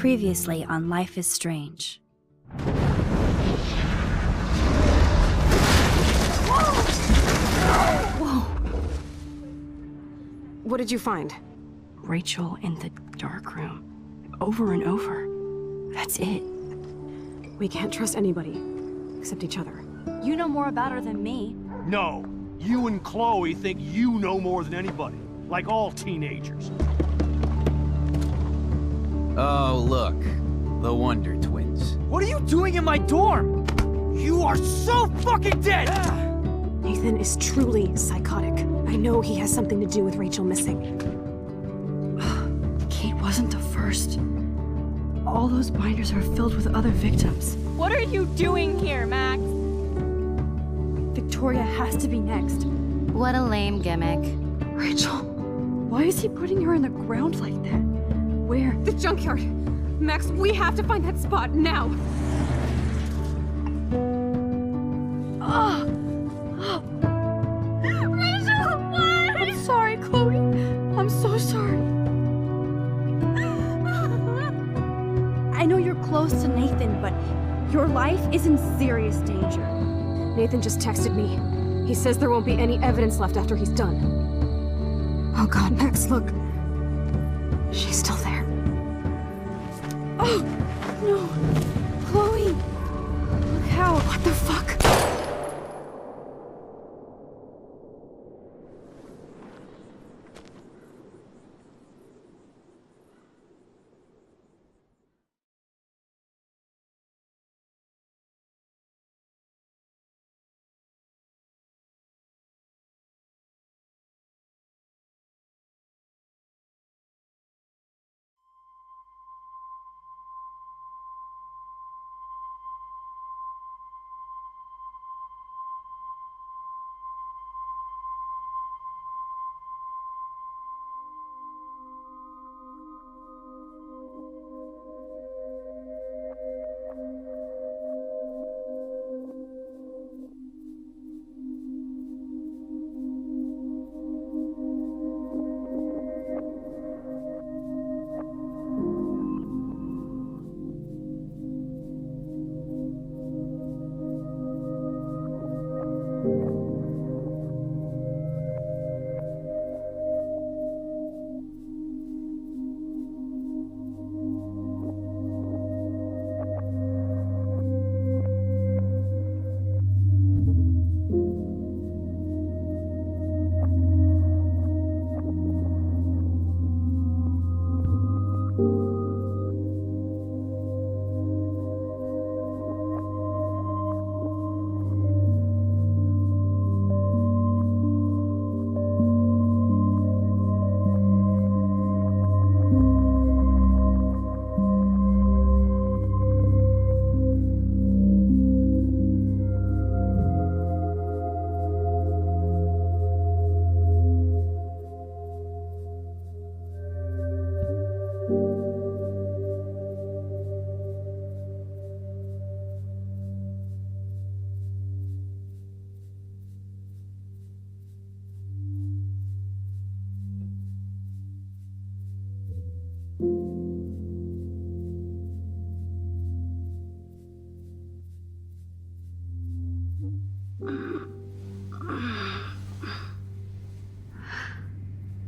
Previously on Life is Strange. Whoa! What did you find? Rachel in the dark room. Over and over. That's it. We can't trust anybody, except each other. You know more about her than me. No. You and Chloe think you know more than anybody. Like all teenagers. Oh, look. The Wonder Twins. What are you doing in my dorm? You are so fucking dead! Nathan is truly psychotic. I know he has something to do with Rachel missing. Kate wasn't the first. All those binders are filled with other victims. What are you doing here, Max? Victoria has to be next. What a lame gimmick. Rachel, why is he putting her in the ground like that? Where? The junkyard! Max, we have to find that spot now! Rachel, what? I'm sorry, Chloe. I'm so sorry. I know you're close to Nathan, but your life is in serious danger. Nathan just texted me. He says there won't be any evidence left after he's done. Oh god, Max, look. She's still there. Oh, no. Chloe. Look how. What the fuck?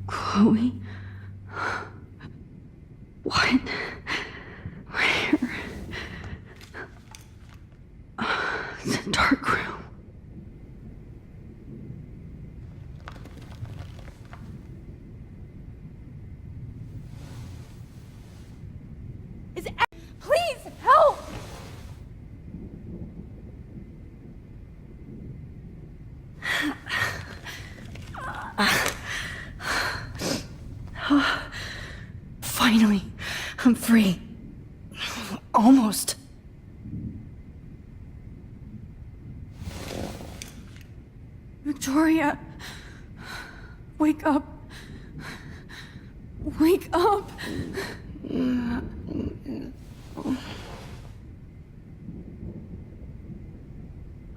Chloe? What? Where? It's a dark room. Please, help! Finally, I'm free. Almost. Victoria, wake up. Wake up.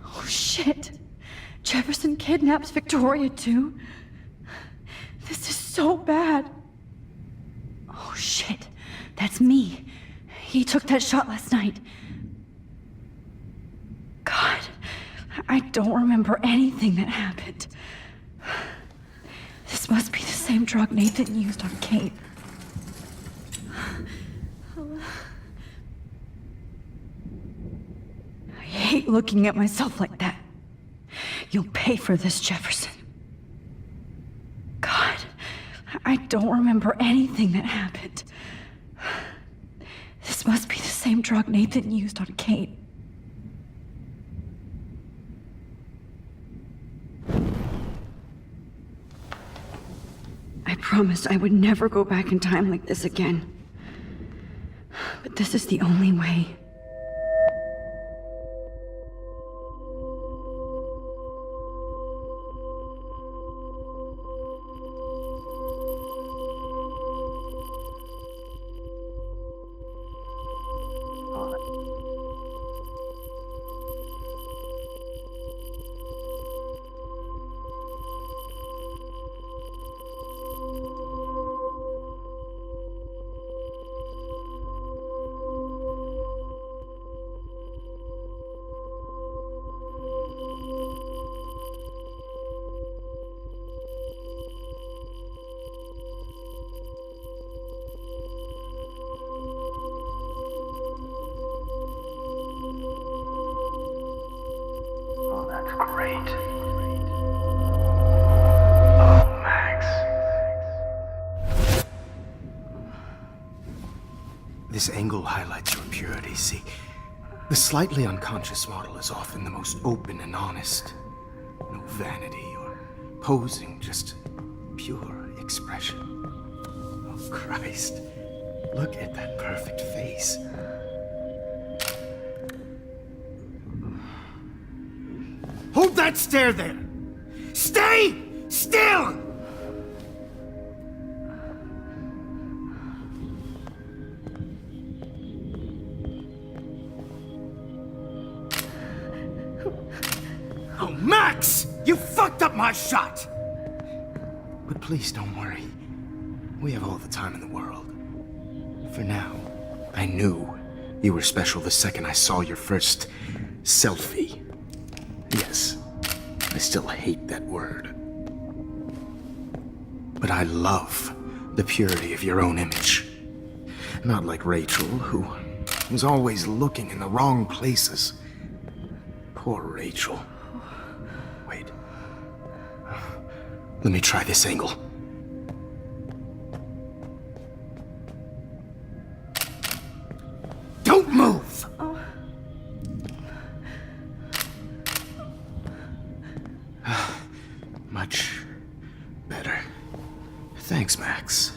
Oh shit. Jefferson kidnaps Victoria too? This is so bad. Oh shit. That's me. He took that shot last night. God, I don't remember anything that happened. This must be the same drug Nathan used on Kate. I hate looking at myself like that. You'll pay for this, Jefferson. God, I don't remember anything that happened. This must be the same drug Nathan used on Kate. I promised I would never go back in time like this again. But this is the only way. Great. Oh, Max. This angle highlights your purity, see? The slightly unconscious model is often the most open and honest. No vanity or posing, just pure expression. Oh, Christ. Look at that perfect face. Hold that stare there! Stay still! Oh, Max! You fucked up my shot! But please don't worry. We have all the time in the world. For now, I knew you were special the second I saw your first selfie. Yes, I still hate that word. But I love the purity of your own image. Not like Rachel, who was always looking in the wrong places. Poor Rachel. Wait. Let me try this angle. Don't move! Much better. Thanks, Max.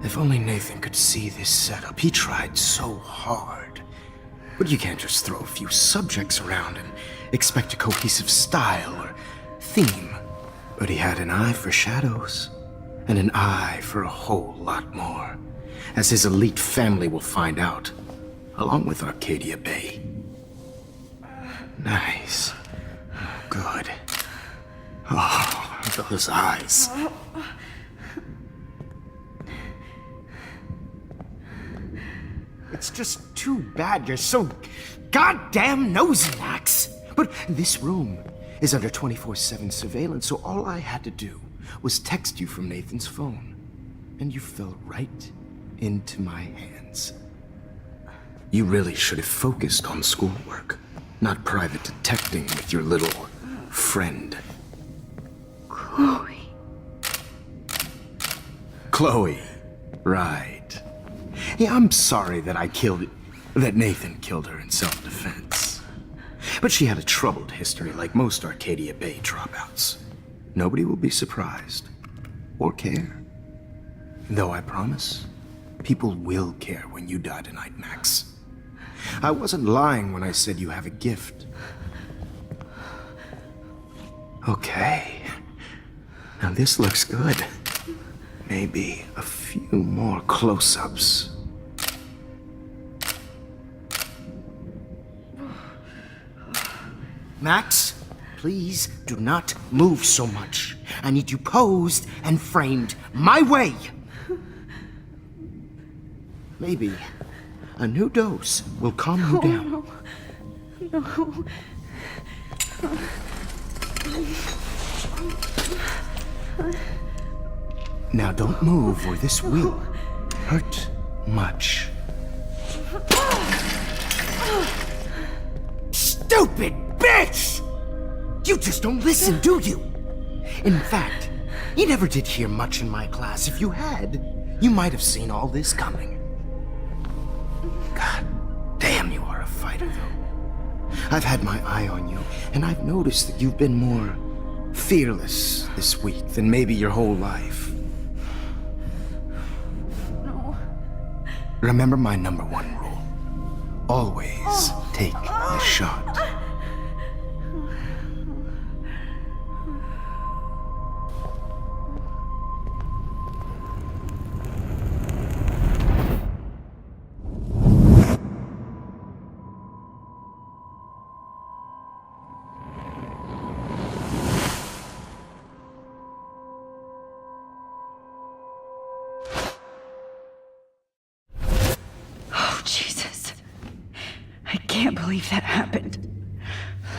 If only Nathan could see this setup. He tried so hard. But you can't just throw a few subjects around and expect a cohesive style or theme. But he had an eye for shadows, and an eye for a whole lot more, as his elite family will find out, along with Arcadia Bay. Nice. Good. Oh, those eyes. It's just too bad you're so goddamn nosy, Max. But this room is under 24/7 surveillance, so all I had to do was text you from Nathan's phone. And you fell right into my hands. You really should have focused on schoolwork, not private detecting with your little friend. Chloe. Chloe. Right. Yeah, I'm sorry that Nathan killed her in self-defense. But she had a troubled history like most Arcadia Bay dropouts. Nobody will be surprised. Or care. Though I promise, people will care when you die tonight, Max. I wasn't lying when I said you have a gift. Okay. Now this looks good. Maybe a few more close-ups. Max, please do not move so much. I need you posed and framed my way. Maybe A new dose will calm you down. No. Now don't move or this will hurt much. Stupid bitch! You just don't listen, do you? In fact, you never did hear much in my class. If you had, you might have seen all this coming. God damn, you are a fighter, though. I've had my eye on you, and I've noticed that you've been more fearless this week than maybe your whole life. No. Remember my #1 rule. Always take the shot. Oh, Jesus. I can't believe that happened.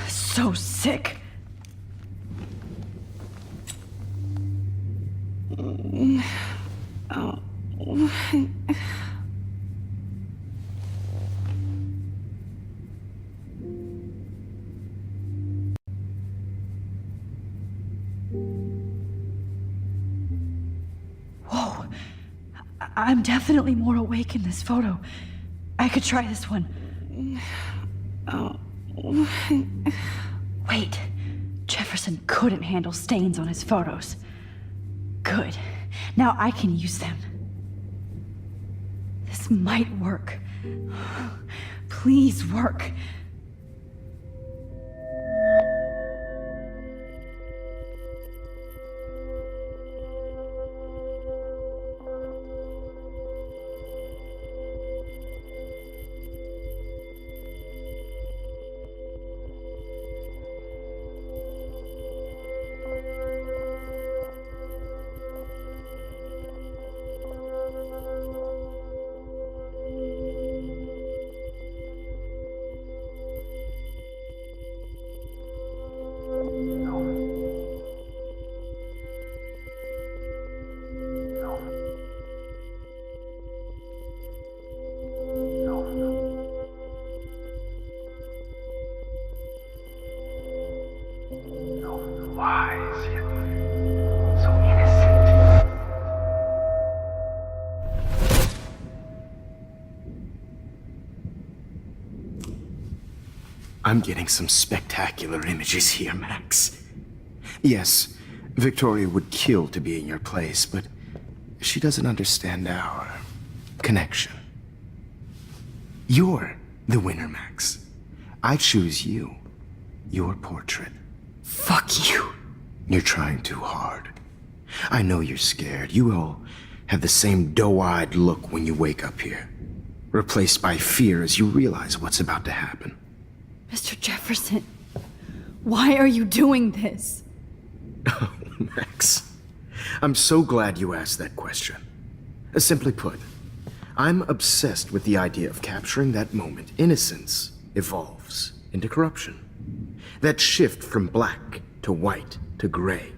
So sick. Whoa. I'm definitely more awake in this photo. I could try this one. Wait. Jefferson couldn't handle stains on his photos. Good. Now I can use them. This might work. Please work. Wise, yet so innocent. I'm getting some spectacular images here, Max. Yes, Victoria would kill to be in your place, but she doesn't understand our connection. You're the winner, Max. I choose you. Your portrait. Fuck you. You're trying too hard. I know you're scared. You all have the same doe-eyed look when you wake up here, replaced by fear as you realize what's about to happen. Mr. Jefferson, why are you doing this? Oh, Max, I'm so glad you asked that question. Simply put, I'm obsessed with the idea of capturing that moment innocence evolves into corruption. That shift from black to white to gray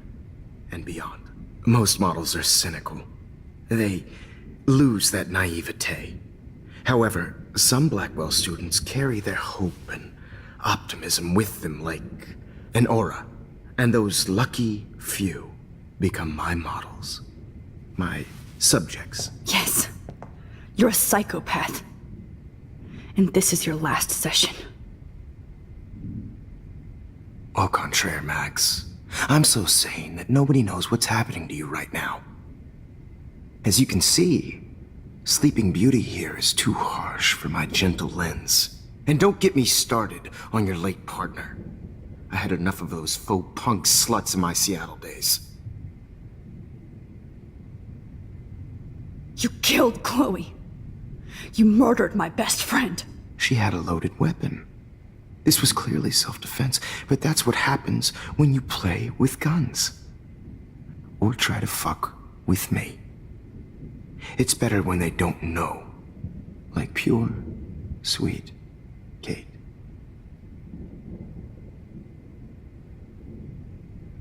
and beyond. Most models are cynical. They lose that naivete. However, some Blackwell students carry their hope and optimism with them like an aura. And those lucky few become my models. My subjects. Yes, you're a psychopath. And this is your last session. Au contraire, Max. I'm so sane that nobody knows what's happening to you right now. As you can see, Sleeping Beauty here is too harsh for my gentle lens. And don't get me started on your late partner. I had enough of those faux punk sluts in my Seattle days. You killed Chloe. You murdered my best friend. She had a loaded weapon. This was clearly self-defense, but that's what happens when you play with guns. Or try to fuck with me. It's better when they don't know, Like pure, sweet Kate.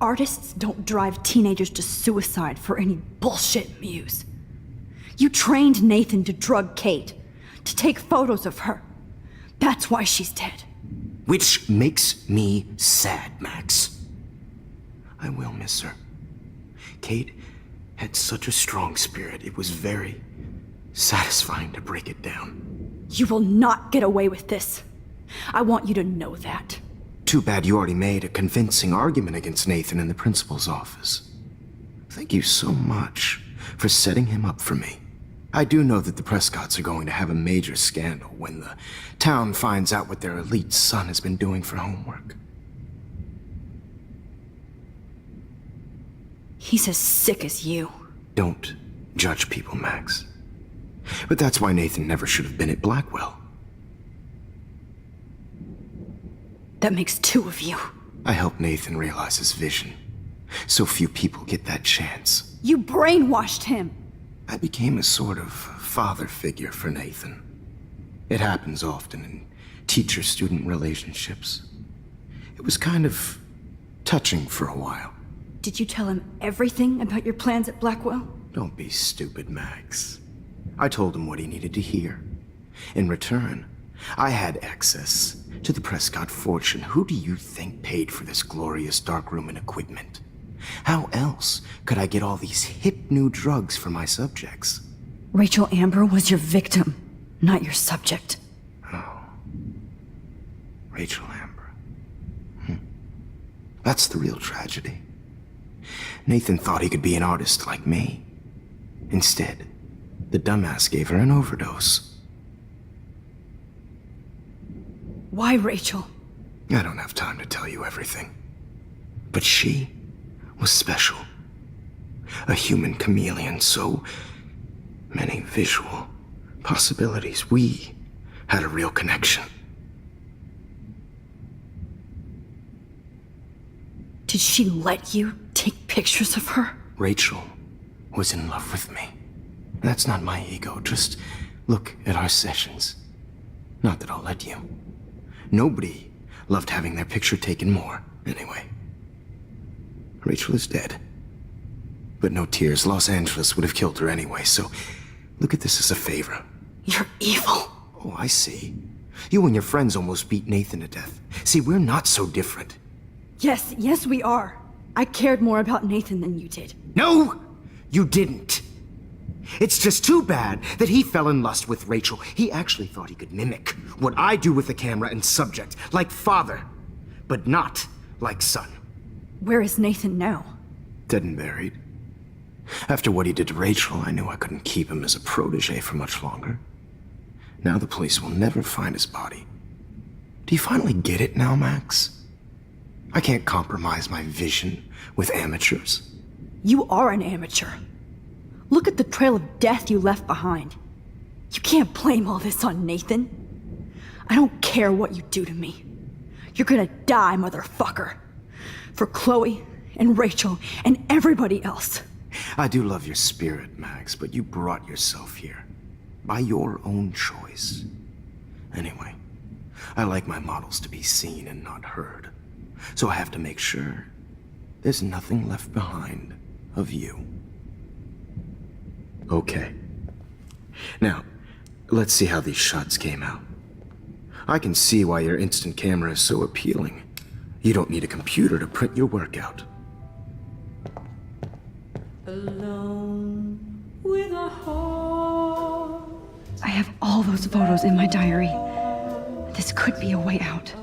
Artists don't drive teenagers to suicide for any bullshit muse. You trained Nathan to drug Kate, to take photos of her. That's why she's dead. Which makes me sad, Max. I will miss her. Kate had such a strong spirit, it was very satisfying to break it down. You will not get away with this. I want you to know that. Too bad you already made a convincing argument against Nathan in the principal's office. Thank you so much for setting him up for me. I do know that the Prescotts are going to have a major scandal when the town finds out what their elite son has been doing for homework. He's as sick as you. Don't judge people, Max. But that's why Nathan never should have been at Blackwell. That makes two of you. I helped Nathan realize his vision. So few people get that chance. You brainwashed him. I became a sort of father figure for Nathan. It happens often in teacher-student relationships. It was kind of touching for a while. Did you tell him everything about your plans at Blackwell? Don't be stupid, Max. I told him what he needed to hear. In return, I had access to the Prescott fortune. Who do you think paid for this glorious darkroom and equipment? How else could I get all these hip new drugs for my subjects? Rachel Amber was your victim, not your subject. Oh. Rachel Amber. That's the real tragedy. Nathan thought he could be an artist like me. Instead, the dumbass gave her an overdose. Why Rachel? I don't have time to tell you everything. But she was special. A human chameleon, so many visual possibilities. We had a real connection. Did she let you take pictures of her? Rachel was in love with me. That's not my ego. Just look at our sessions. Not that I'll let you. Nobody loved having their picture taken more, anyway. Rachel is dead. But no tears. Los Angeles would have killed her anyway, so look at this as a favor. You're evil. Oh, I see. You and your friends almost beat Nathan to death. See, we're not so different. Yes, we are. I cared more about Nathan than you did. No, you didn't. It's just too bad that he fell in lust with Rachel. He actually thought he could mimic what I do with the camera and subject, like father, but not like son. Where is Nathan now? Dead and buried. After what he did to Rachel, I knew I couldn't keep him as a protege for much longer. Now the police will never find his body. Do you finally get it now, Max? I can't compromise my vision with amateurs. You are an amateur. Look at the trail of death you left behind. You can't blame all this on Nathan. I don't care what you do to me. You're gonna die, motherfucker. For Chloe and Rachel and everybody else. I do love your spirit, Max, but you brought yourself here. By your own choice. Anyway, I like my models to be seen and not heard. So I have to make sure there's nothing left behind of you. Okay. Now, let's see how these shots came out. I can see why your instant camera is so appealing. You don't need a computer to print your work out. Alone with a heart. I have all those photos in my diary. This could be a way out.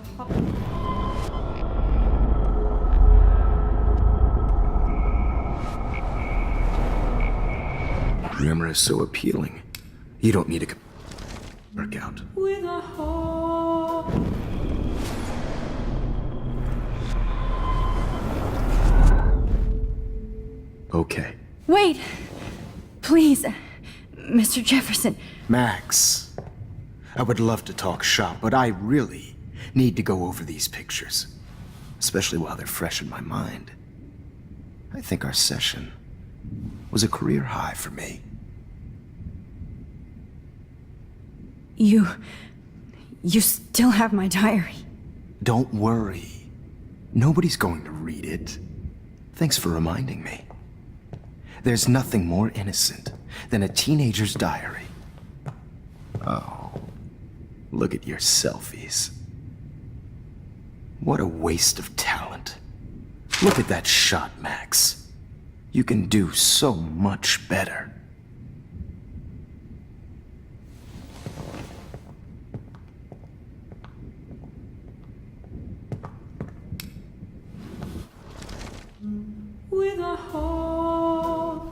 Camera is so appealing. You don't need a work out. With a heart. Okay. Wait! Please, Mr. Jefferson. Max, I would love to talk shop, but I really need to go over these pictures. Especially while they're fresh in my mind. I think our session was a career high for me. You still have my diary. Don't worry. Nobody's going to read it. Thanks for reminding me. There's nothing more innocent than a teenager's diary. Oh, look at your selfies. What a waste of talent. Look at that shot, Max. You can do so much better. with a heart.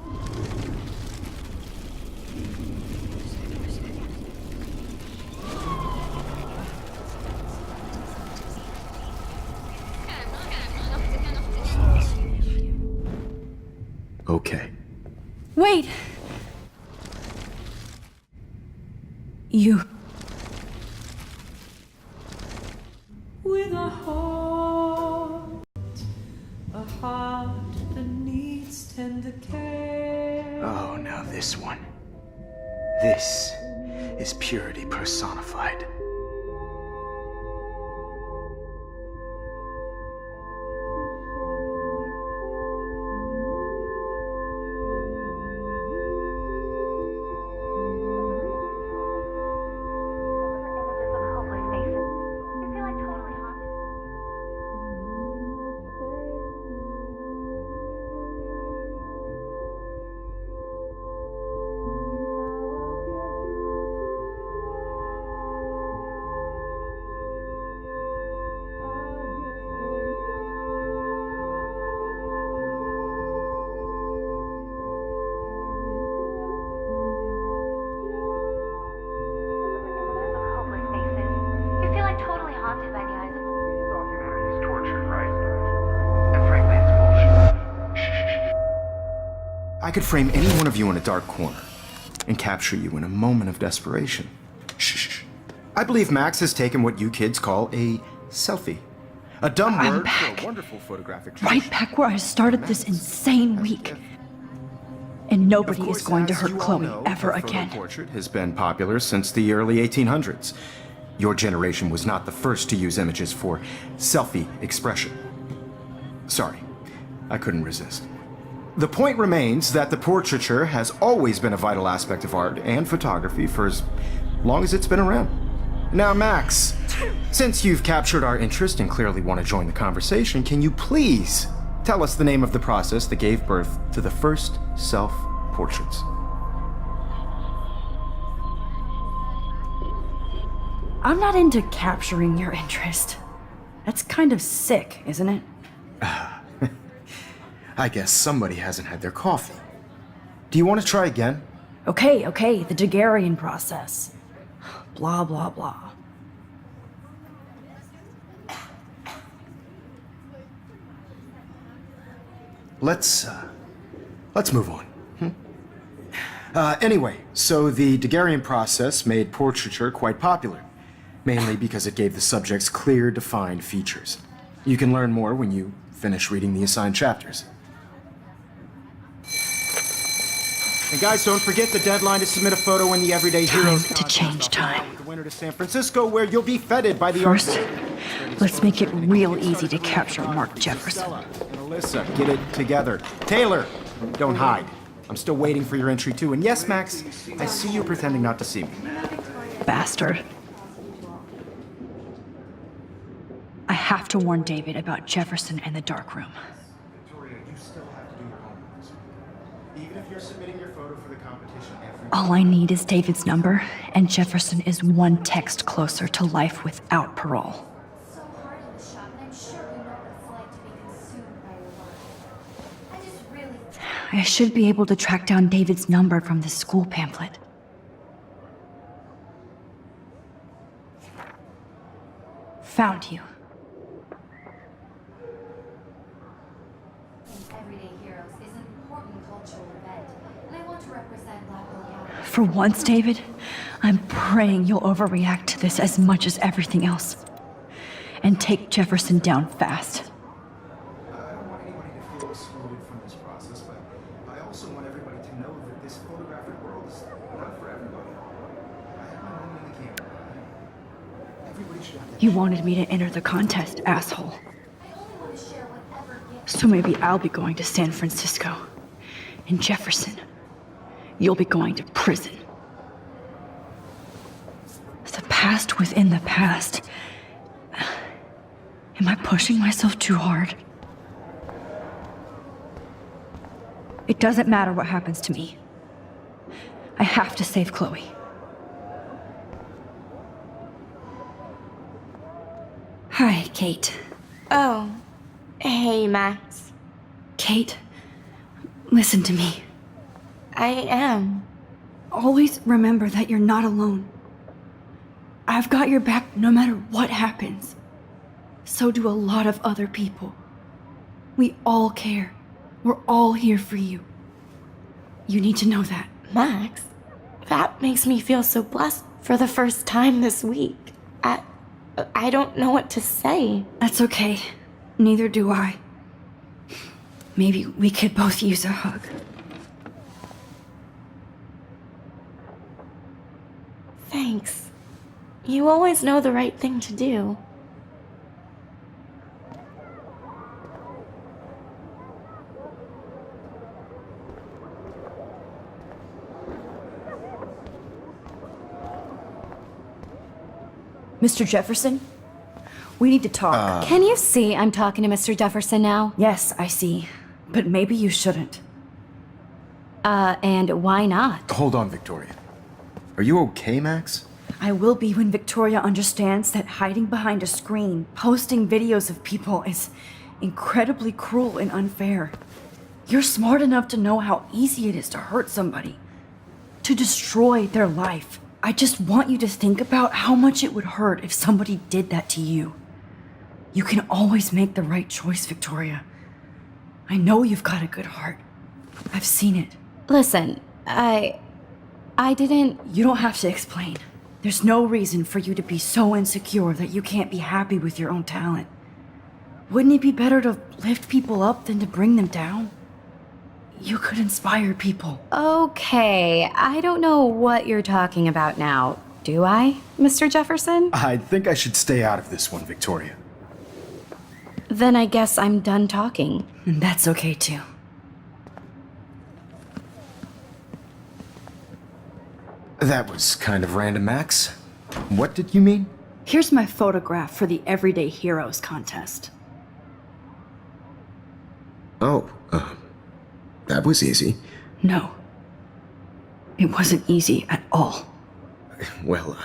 Okay. Wait! You... With a heart that needs tender care. Oh, now this one. This is purity personified. I could frame any one of you in a dark corner and capture you in a moment of desperation. Shh. I believe Max has taken what you kids call a selfie. A dumb word for a wonderful photographic treasure. Right back where I started this insane week. And nobody is going to hurt Chloe ever again. The portrait has been popular since the early 1800s. Your generation was not the first to use images for selfie expression. Sorry, I couldn't resist. The point remains that the portraiture has always been a vital aspect of art and photography for as long as it's been around. Now, Max, since you've captured our interest and clearly want to join the conversation, can you please tell us the name of the process that gave birth to the first self-portraits? I'm not into capturing your interest. That's kind of sick, isn't it? I guess somebody hasn't had their coffee. Do you want to try again? Okay, the Daguerrean process. Blah, blah, blah. Let's move on. Anyway, so the Daguerrean process made portraiture quite popular, mainly because it gave the subjects clear, defined features. You can learn more when you finish reading the assigned chapters. And guys, don't forget the deadline to submit a photo in the Everyday Heroes Time to change time. The winner to San Francisco, where you'll be feted by the First, let's make it real easy to capture Mark Jefferson. And Alyssa, get it together. Taylor, don't hide. I'm still waiting for your entry too. And yes, Max, I see you pretending not to see me. Bastard. I have to warn David about Jefferson and the dark room. Victoria, you still have to do your homework. Even if you're submitting your photo for the competition every... All I need is David's number, and Jefferson is one text closer to life without parole. So hard in the shop, and I'm sure we know what it's like to be consumed by your work. I just really... I should be able to track down David's number from this school pamphlet. Found you. Everyday Heroes is an important cultural event, and I want to represent Black locality. For once, David, I'm praying you'll overreact to this as much as everything else. And take Jefferson down fast. I don't want anybody to feel excluded from this process, but I also want everybody to know that this photographic world is not for everybody. I have my moment in the camera. You wanted me to enter the contest, asshole. I only want to share whatever gift. So maybe I'll be going to San Francisco. And Jefferson, you'll be going to prison. The past within the past. Am I pushing myself too hard? It doesn't matter what happens to me. I have to save Chloe. Hi, Kate. Oh. Hey, Max. Kate, listen to me. I am. Always remember that you're not alone. I've got your back no matter what happens. So do a lot of other people. We all care. We're all here for you. You need to know that. Max, that makes me feel so blessed for the first time this week. I don't know what to say. That's okay. Neither do I. Maybe we could both use a hug. Thanks. You always know the right thing to do. Mr. Jefferson? We need to talk. Can you see I'm talking to Mr. Jefferson now? Yes, I see. But maybe you shouldn't. And why not? Hold on, Victoria. Are you okay, Max? I will be when Victoria understands that hiding behind a screen, posting videos of people is incredibly cruel and unfair. You're smart enough to know how easy it is to hurt somebody, to destroy their life. I just want you to think about how much it would hurt if somebody did that to you. You can always make the right choice, Victoria. I know you've got a good heart. I've seen it. Listen, I didn't... You don't have to explain. There's no reason for you to be so insecure that you can't be happy with your own talent. Wouldn't it be better to lift people up than to bring them down? You could inspire people. Okay, I don't know what you're talking about now. Do I, Mr. Jefferson? I think I should stay out of this one, Victoria. Then I guess I'm done talking. And that's okay too. That was kind of random, Max. What did you mean? Here's my photograph for the Everyday Heroes contest. Oh, that was easy. No. It wasn't easy at all. Well,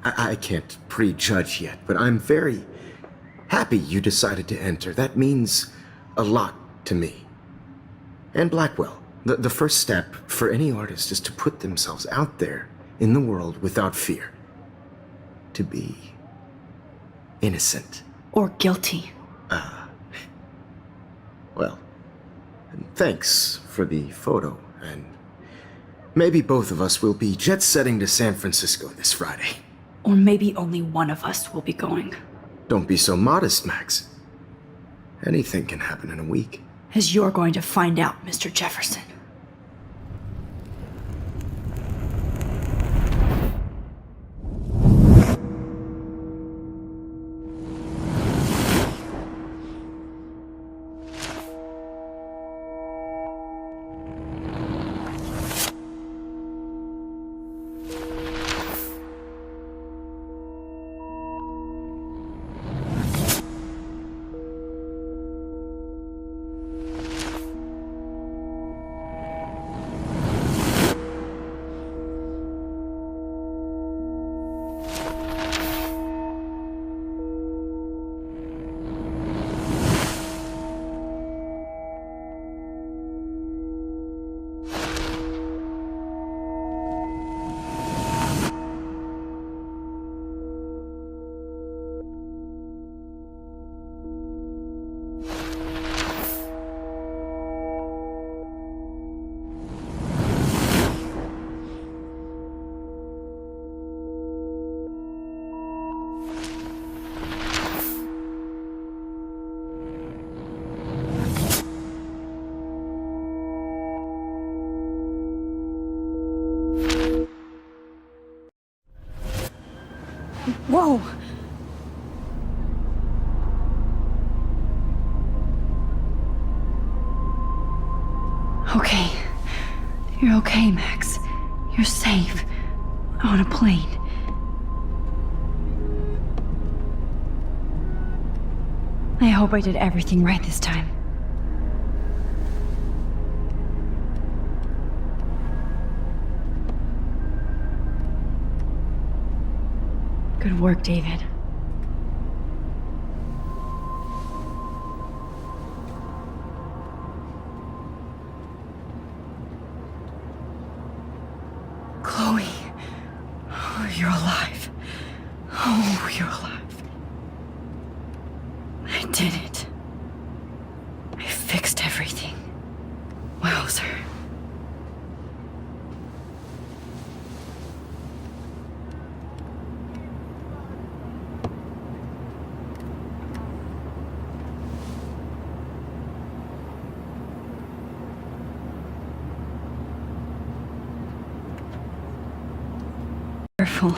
I can't prejudge yet, but I'm very happy you decided to enter. That means a lot to me. And Blackwell. The first step for any artist is to put themselves out there in the world without fear. To be innocent. Or guilty. Well, thanks for the photo, and maybe both of us will be jet-setting to San Francisco this Friday. Or maybe only one of us will be going. Don't be so modest, Max. Anything can happen in a week. As you're going to find out, Mr. Jefferson. Whoa! Okay. You're okay, Max. You're safe. On a plane. I hope I did everything right this time. Good work, David. Chloe. Oh, you're alive. Oh, you're alive. I did it. I fixed everything. Wowzer. Careful.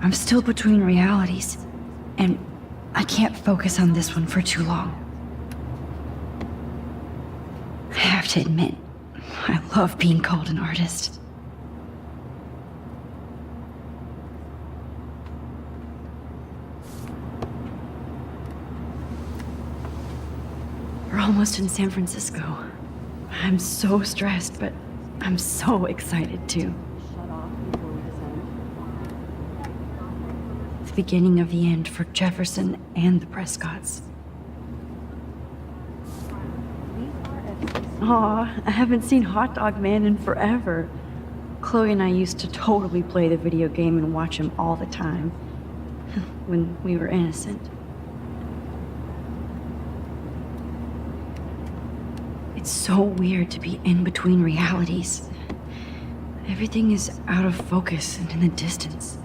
I'm still between realities, and I can't focus on this one for too long. I have to admit, I love being called an artist. We're almost in San Francisco. I'm so stressed, but I'm so excited too. The beginning of the end for Jefferson and the Prescotts. Aw, I haven't seen Hot Dog Man in forever. Chloe and I used to totally play the video game and watch him all the time. When we were innocent. It's so weird to be in between realities. Everything is out of focus and in the distance.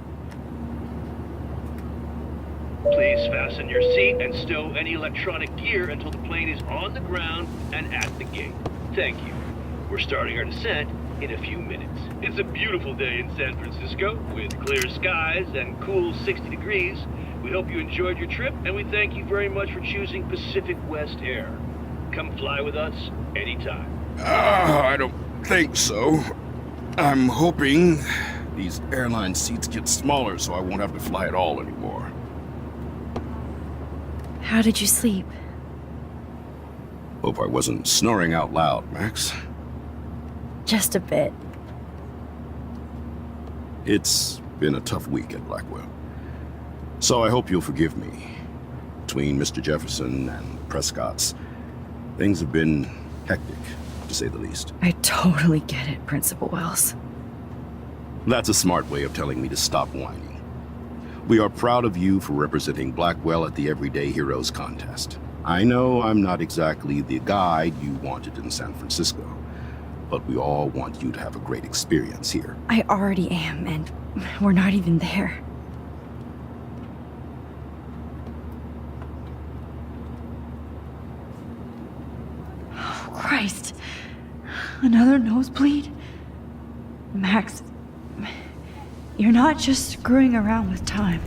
Please fasten your seat and stow any electronic gear until the plane is on the ground and at the gate. Thank you. We're starting our descent in a few minutes. It's a beautiful day in San Francisco with clear skies and cool 60 degrees. We hope you enjoyed your trip, and we thank you very much for choosing Pacific West Air. Come fly with us anytime. I don't think so. I'm hoping these airline seats get smaller so I won't have to fly at all anymore. How did you sleep? Hope I wasn't snoring out loud, Max. Just a bit. It's been a tough week at Blackwell. So I hope you'll forgive me. Between Mr. Jefferson and Prescott's, things have been hectic, to say the least. I totally get it, Principal Wells. That's a smart way of telling me to stop whining. We are proud of you for representing Blackwell at the Everyday Heroes contest. I know I'm not exactly the guide you wanted in San Francisco, but we all want you to have a great experience here. I already am, and we're not even there. Oh, Christ. Another nosebleed? Max, you're not just screwing around with time.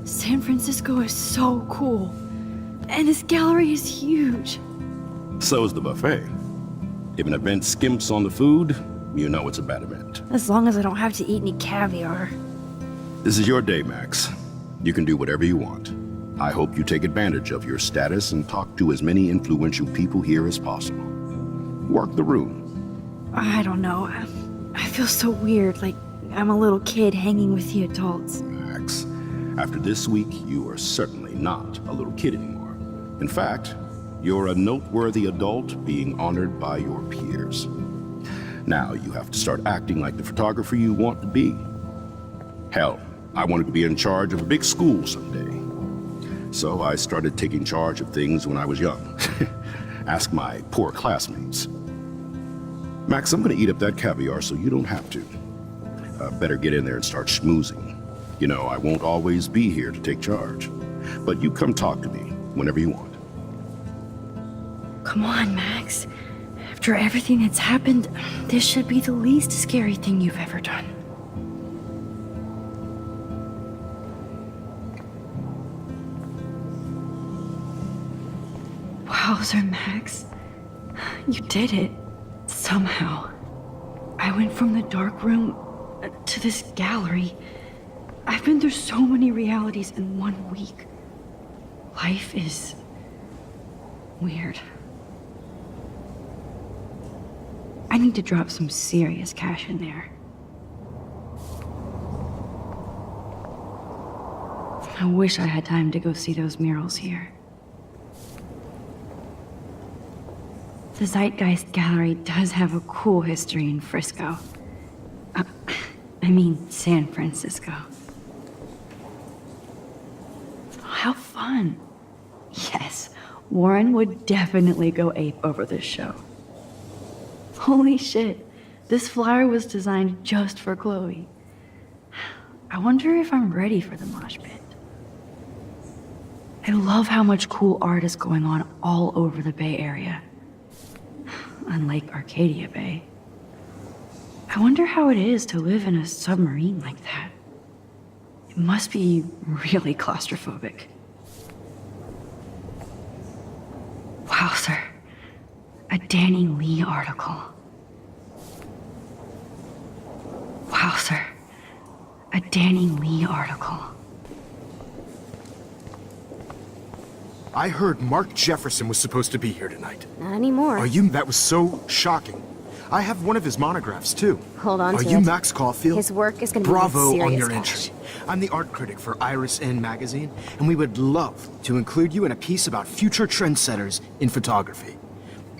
San Francisco is so cool. And this gallery is huge. So is the buffet. If an event skimps on the food, you know it's a bad event. As long as I don't have to eat any caviar. This is your day, Max. You can do whatever you want. I hope you take advantage of your status and talk to as many influential people here as possible. Work the room. I don't know. I feel so weird, like I'm a little kid hanging with the adults. Max, after this week, you are certainly not a little kid anymore. In fact, you're a noteworthy adult being honored by your peers. Now you have to start acting like the photographer you want to be. Hell, I wanted to be in charge of a big school someday. So I started taking charge of things when I was young. Ask my poor classmates. Max, I'm gonna eat up that caviar so you don't have to. Better get in there and start schmoozing. You know, I won't always be here to take charge. But you come talk to me whenever you want. Come on, Max. After everything that's happened, this should be the least scary thing you've ever done. Wowzer, Max. You did it. Somehow. I went from the dark room to this gallery. I've been through so many realities in 1 week. Life is weird. I need to drop some serious cash in there. I wish I had time to go see those murals here. The Zeitgeist Gallery does have a cool history in Frisco. I mean, San Francisco. How fun. Yes, Warren would definitely go ape over this show. Holy shit, this flyer was designed just for Chloe. I wonder if I'm ready for the mosh pit. I love how much cool art is going on all over the Bay Area. Unlike Arcadia Bay. I wonder how it is to live in a submarine like that. It must be really claustrophobic. Wowzer. A Danny Lee article. Wowzer. A Danny Lee article. I heard Mark Jefferson was supposed to be here tonight. Not anymore. Are you? That was so shocking. I have one of his monographs, too. Hold on Are to you it. Max Caulfield? His work is going to be Bravo serious on your cash. entry. I'm the art critic for Iris N magazine, and we would love to include you in a piece about future trendsetters in photography.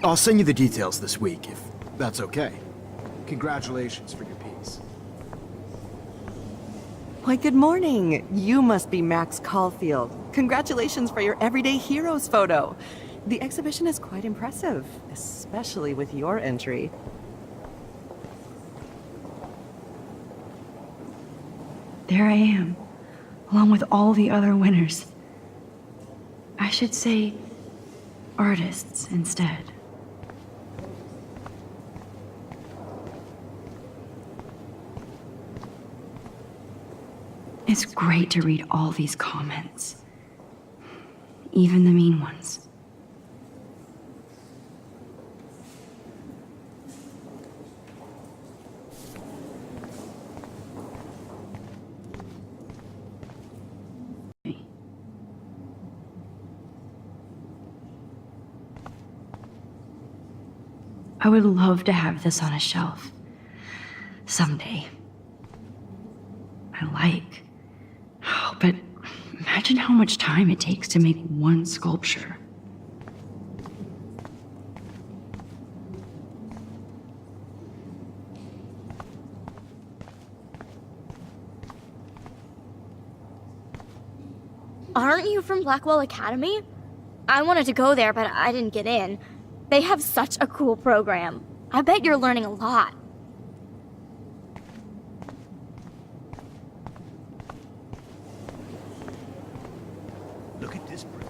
I'll send you the details this week, if that's okay. Congratulations for your piece. Why, good morning. You must be Max Caulfield. Congratulations for your Everyday Heroes photo. The exhibition is quite impressive, especially with your entry. There I am, along with all the other winners. I should say artists instead. It's great to read all these comments, even the mean ones. I would love to have this on a shelf. Someday. But imagine how much time it takes to make one sculpture. Aren't you from Blackwell Academy? I wanted to go there, but I didn't get in. They have such a cool program. I bet you're learning a lot. Look at this print.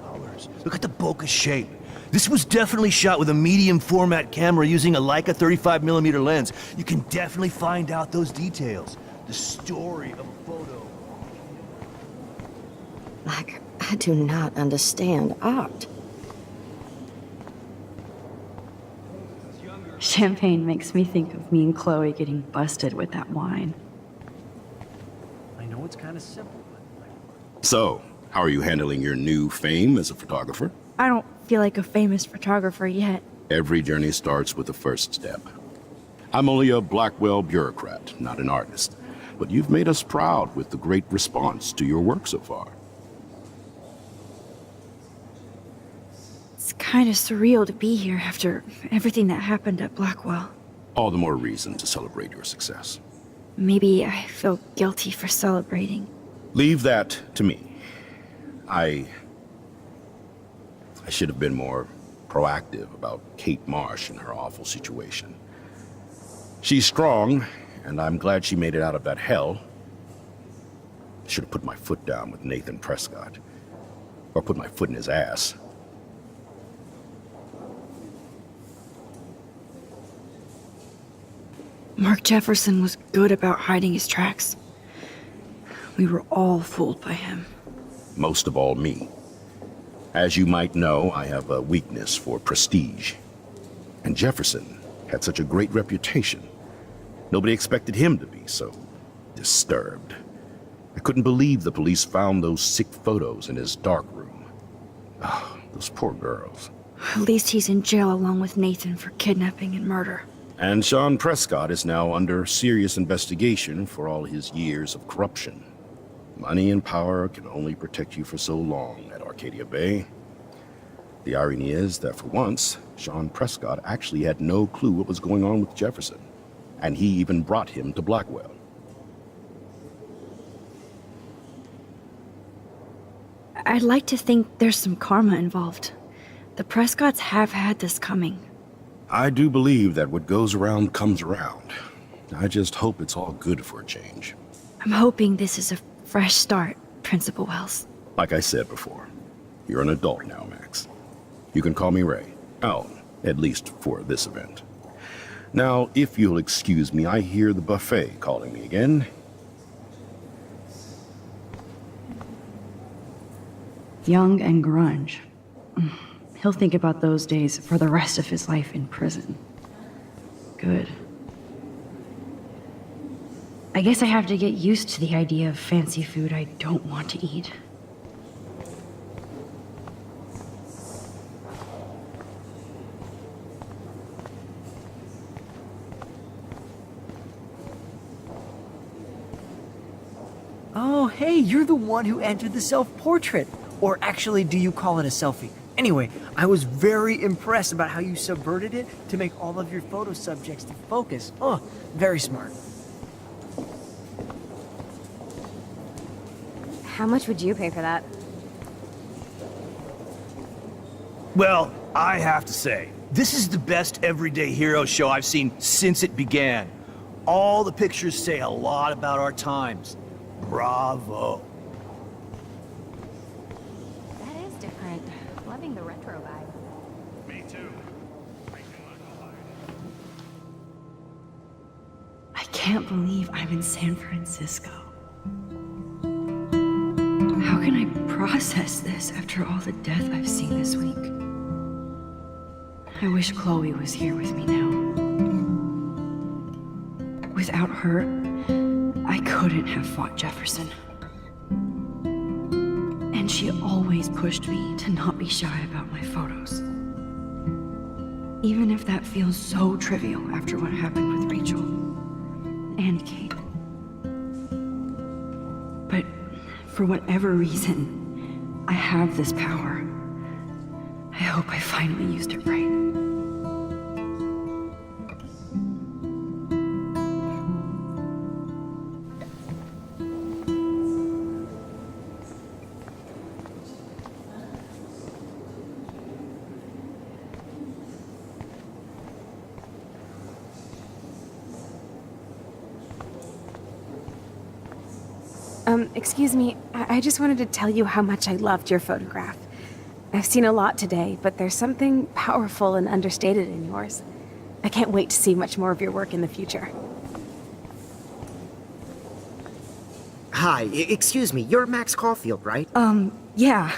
Colors. Look at the bokeh shape. This was definitely shot with a medium format camera using a Leica 35mm lens. You can definitely find out those details. The story of a photo. Like, I do not understand art. Champagne makes me think of me and Chloe getting busted with that wine. I I know it's kind of simple, but... So, how are you handling your new fame as a photographer? I don't feel like a famous photographer yet. Every journey starts with the first step. I'm only a Blackwell bureaucrat, not an artist. But you've made us proud with the great response to your work so far. It's kind of surreal to be here after everything that happened at Blackwell. All the more reason to celebrate your success. Maybe I feel guilty for celebrating. Leave that to me. I should have been more proactive about Kate Marsh and her awful situation. She's strong, and I'm glad she made it out of that hell. Should have put my foot down with Nathan Prescott. Or put my foot in his ass. Mark Jefferson was good about hiding his tracks. We were all fooled by him. Most of all, me. As you might know, I have a weakness for prestige. And Jefferson had such a great reputation. Nobody expected him to be so disturbed. I couldn't believe the police found those sick photos in his dark room. Oh, those poor girls. At least he's in jail along with Nathan for kidnapping and murder. And Sean Prescott is now under serious investigation for all his years of corruption. Money and power can only protect you for so long at Arcadia Bay. The irony is that for once, Sean Prescott actually had no clue what was going on with Jefferson. And he even brought him to Blackwell. I'd like to think there's some karma involved. The Prescotts have had this coming. I do believe that what goes around comes around. I just hope it's all good for a change. I'm hoping this is a fresh start, Principal Wells. Like I said before, you're an adult now, Max. You can call me Ray. Oh, at least for this event. Now, if you'll excuse me, I hear the buffet calling me again. Young and grunge. He'll think about those days for the rest of his life in prison. Good. I guess I have to get used to the idea of fancy food I don't want to eat. Oh, hey, you're the one who entered the self-portrait. Or actually, do you call it a selfie? Anyway, I was very impressed about how you subverted it to make all of your photo subjects to focus. Oh, very smart. How much would you pay for that? Well, I have to say, this is the best everyday hero show I've seen since it began. All the pictures say a lot about our times. Bravo. That is different. Loving the retro vibe. Me too. I can't believe I'm in San Francisco. How can I process this after all the death I've seen this week? I wish Chloe was here with me now. Without her, I couldn't have fought Jefferson. And she always pushed me to not be shy about my photos. Even if that feels so trivial after what happened with Rachel and Kate. But for whatever reason, I have this power. I hope I finally used it right. Excuse me, I just wanted to tell you how much I loved your photograph. I've seen a lot today, but there's something powerful and understated in yours. I can't wait to see much more of your work in the future. Hi, excuse me, you're Max Caulfield, right? Yeah.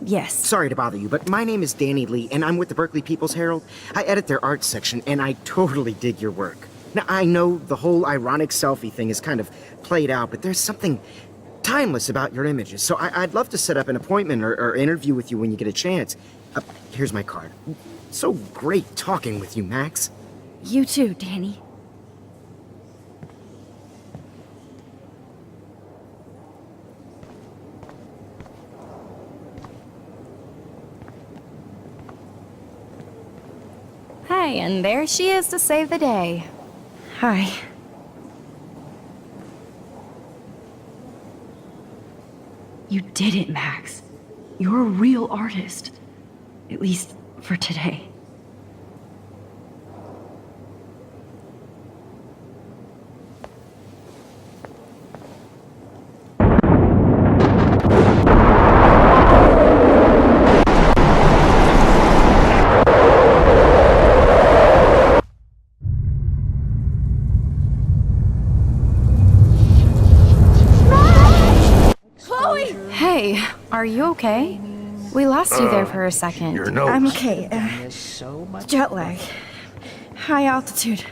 Yes. Sorry to bother you, but my name is Danny Lee, and I'm with the Berkeley People's Herald. I edit their arts section, and I totally dig your work. Now, I know the whole ironic selfie thing is kind of played out, but there's something timeless about your images. So I'd love to set up an appointment or interview with you when you get a chance. Here's my card. So great talking with you, Max. You too, Danny. Hey, and there she is to save the day. Hi. You did it, Max. You're a real artist. At least for today. Hey, are you okay? We lost you there for a second. Your nose. I'm okay. Jet lag. High altitude.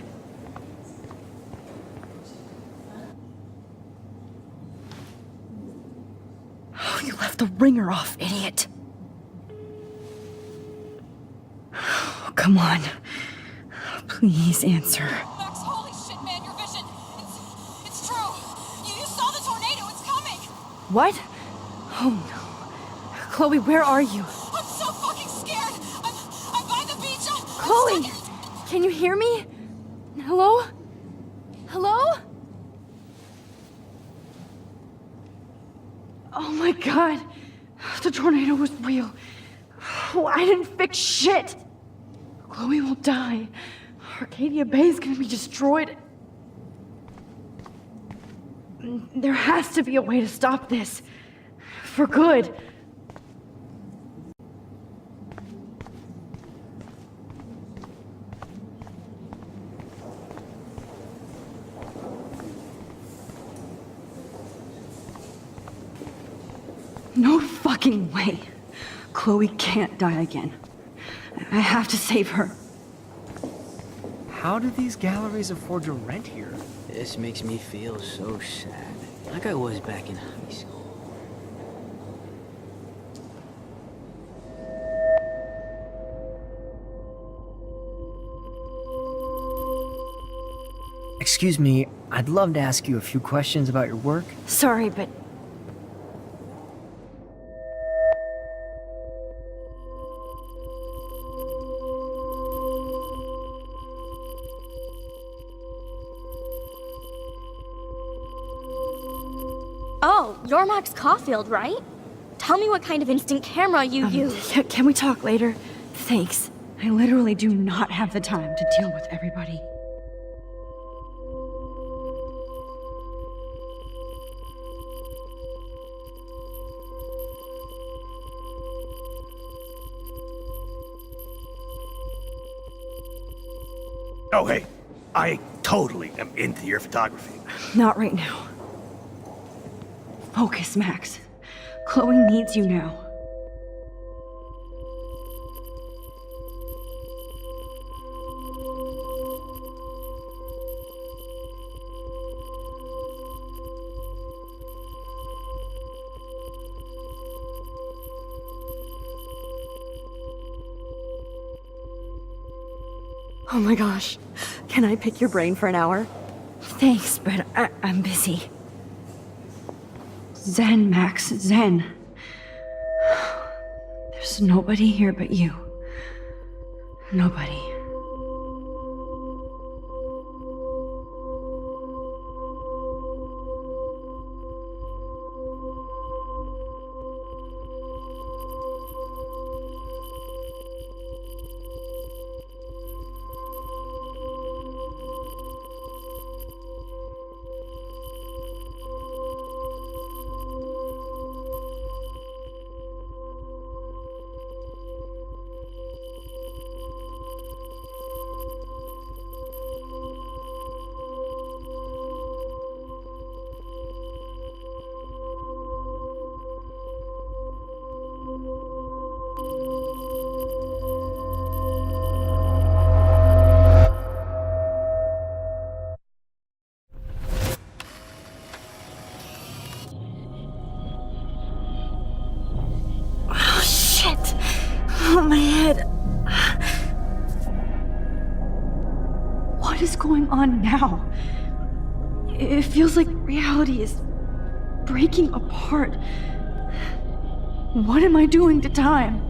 Oh, you left the ringer off, idiot. Oh, come on. Please answer. Max, holy shit, man, your vision. It's true. You saw the tornado. It's coming. What? Oh no. Chloe, where are you? I'm so fucking scared. I'm by the beach. Chloe! Can you hear me? Hello? Hello? Oh my god. The tornado was real. Oh, I didn't fix shit. Chloe will die. Arcadia Bay is gonna be destroyed. There has to be a way to stop this. For good. No fucking way. Chloe can't die again. I have to save her. How do these galleries afford to rent here? This makes me feel so sad. Like I was back in high school. Excuse me, I'd love to ask you a few questions about your work. Sorry, but... Oh, you're Max Caulfield, right? Tell me what kind of instant camera you use. Yeah, can we talk later? Thanks. I literally do not have the time to deal with everybody. Oh, hey, I totally am into your photography. Not right now. Focus, Max. Chloe needs you now. Oh my gosh. Can I pick your brain for an hour? Thanks, but I'm busy. Zen, Max, Zen. There's nobody here but you. Nobody. I'm on now. It feels like reality is breaking apart. What am I doing to time?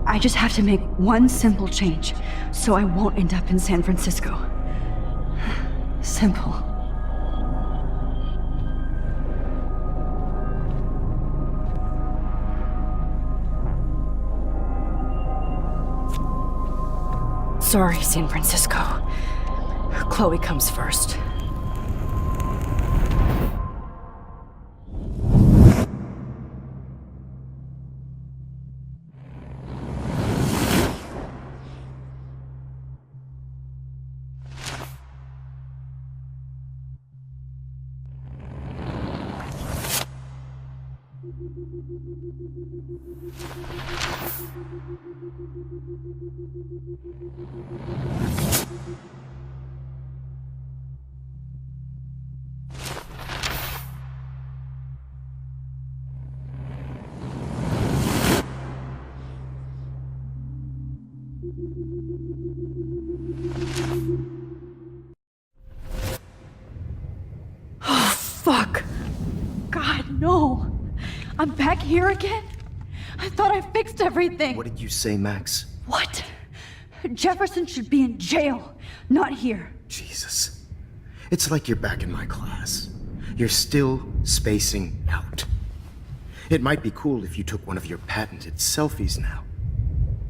I just have to make one simple change, so I won't end up in San Francisco. Simple. Sorry, San Francisco. Chloe comes first. Fuck! God, no! I'm back here again? I thought I fixed everything! What did you say, Max? What? Jefferson should be in jail, not here. Jesus. It's like you're back in my class. You're still spacing out. It might be cool if you took one of your patented selfies now.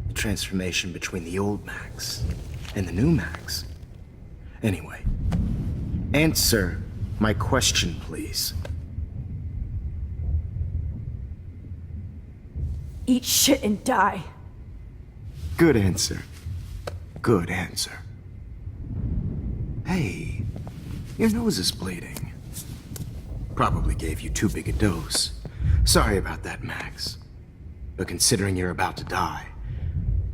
The transformation between the old Max and the new Max. Anyway, answer my question, please. Eat shit and die. Good answer. Good answer. Hey, your nose is bleeding. Probably gave you too big a dose. Sorry about that, Max. But considering you're about to die,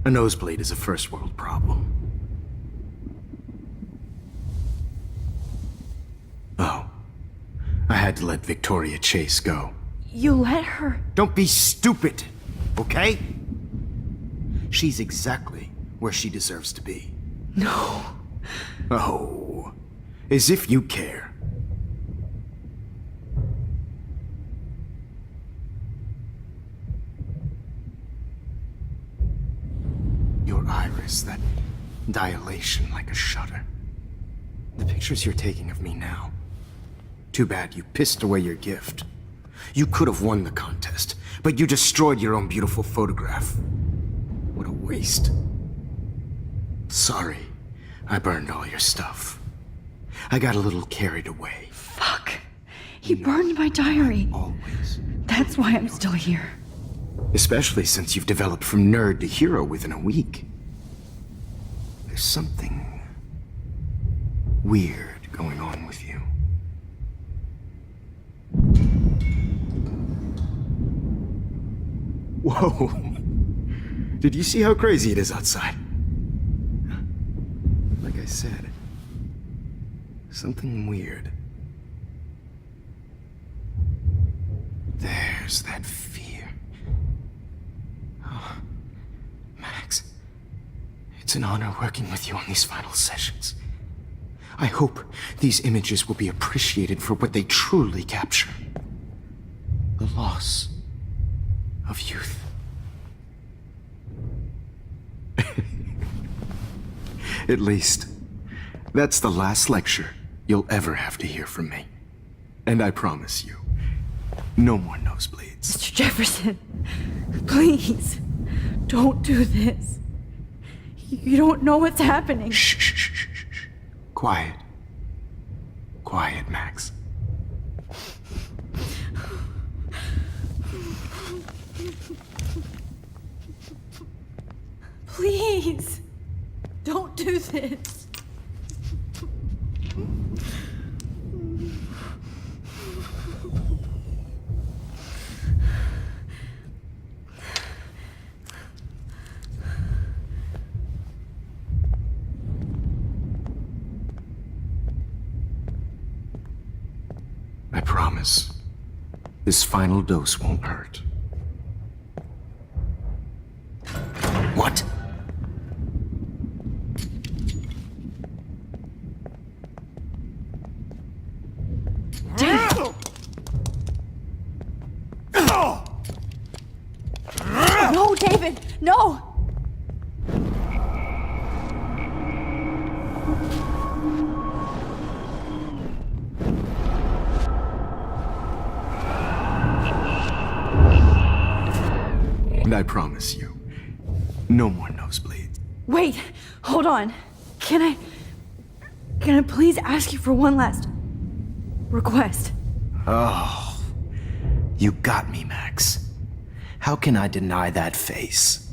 a nosebleed is a first world problem. Oh, I had to let Victoria Chase go. You let her? Don't be stupid, okay? She's exactly where she deserves to be. No. Oh, as if you care. Your iris, that dilation like a shutter. The pictures you're taking of me now. Too bad you pissed away your gift. You could have won the contest, but you destroyed your own beautiful photograph. What a waste. Sorry, I burned all your stuff. I got a little carried away. Fuck. He burned my diary. Always. That's why I'm still here. Especially since you've developed from nerd to hero within a week. There's something weird going on with you. Whoa. Did you see how crazy it is outside? Like I said, something weird. There's that fear. Oh, Max, it's an honor working with you on these final sessions. I hope these images will be appreciated for what they truly capture. The loss of youth. At least, that's the last lecture you'll ever have to hear from me. And I promise you, no more nosebleeds. Mr. Jefferson, please, don't do this. You don't know what's happening. Shh, shh, shh, shh, shh. Quiet. Quiet, Max. Please, don't do this. I promise, this final dose won't hurt. No! And I promise you, no more nosebleeds. Wait, hold on. Can I please ask you for one last request? Oh, you got me, Max. How can I deny that face?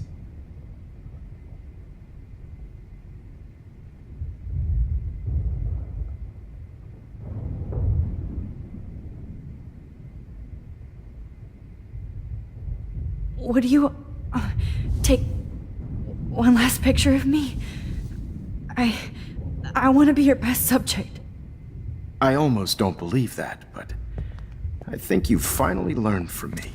Would you take one last picture of me? I want to be your best subject. I almost don't believe that, but I think you've finally learned from me.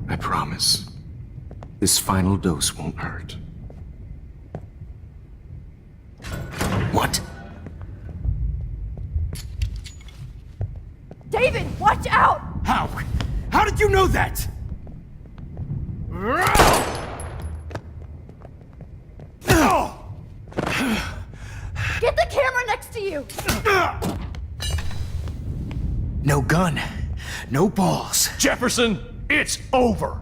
I promise. This final dose won't hurt. What? David, watch out! How? How did you know that? Get the camera next to you! No gun. No balls. Jefferson, it's over.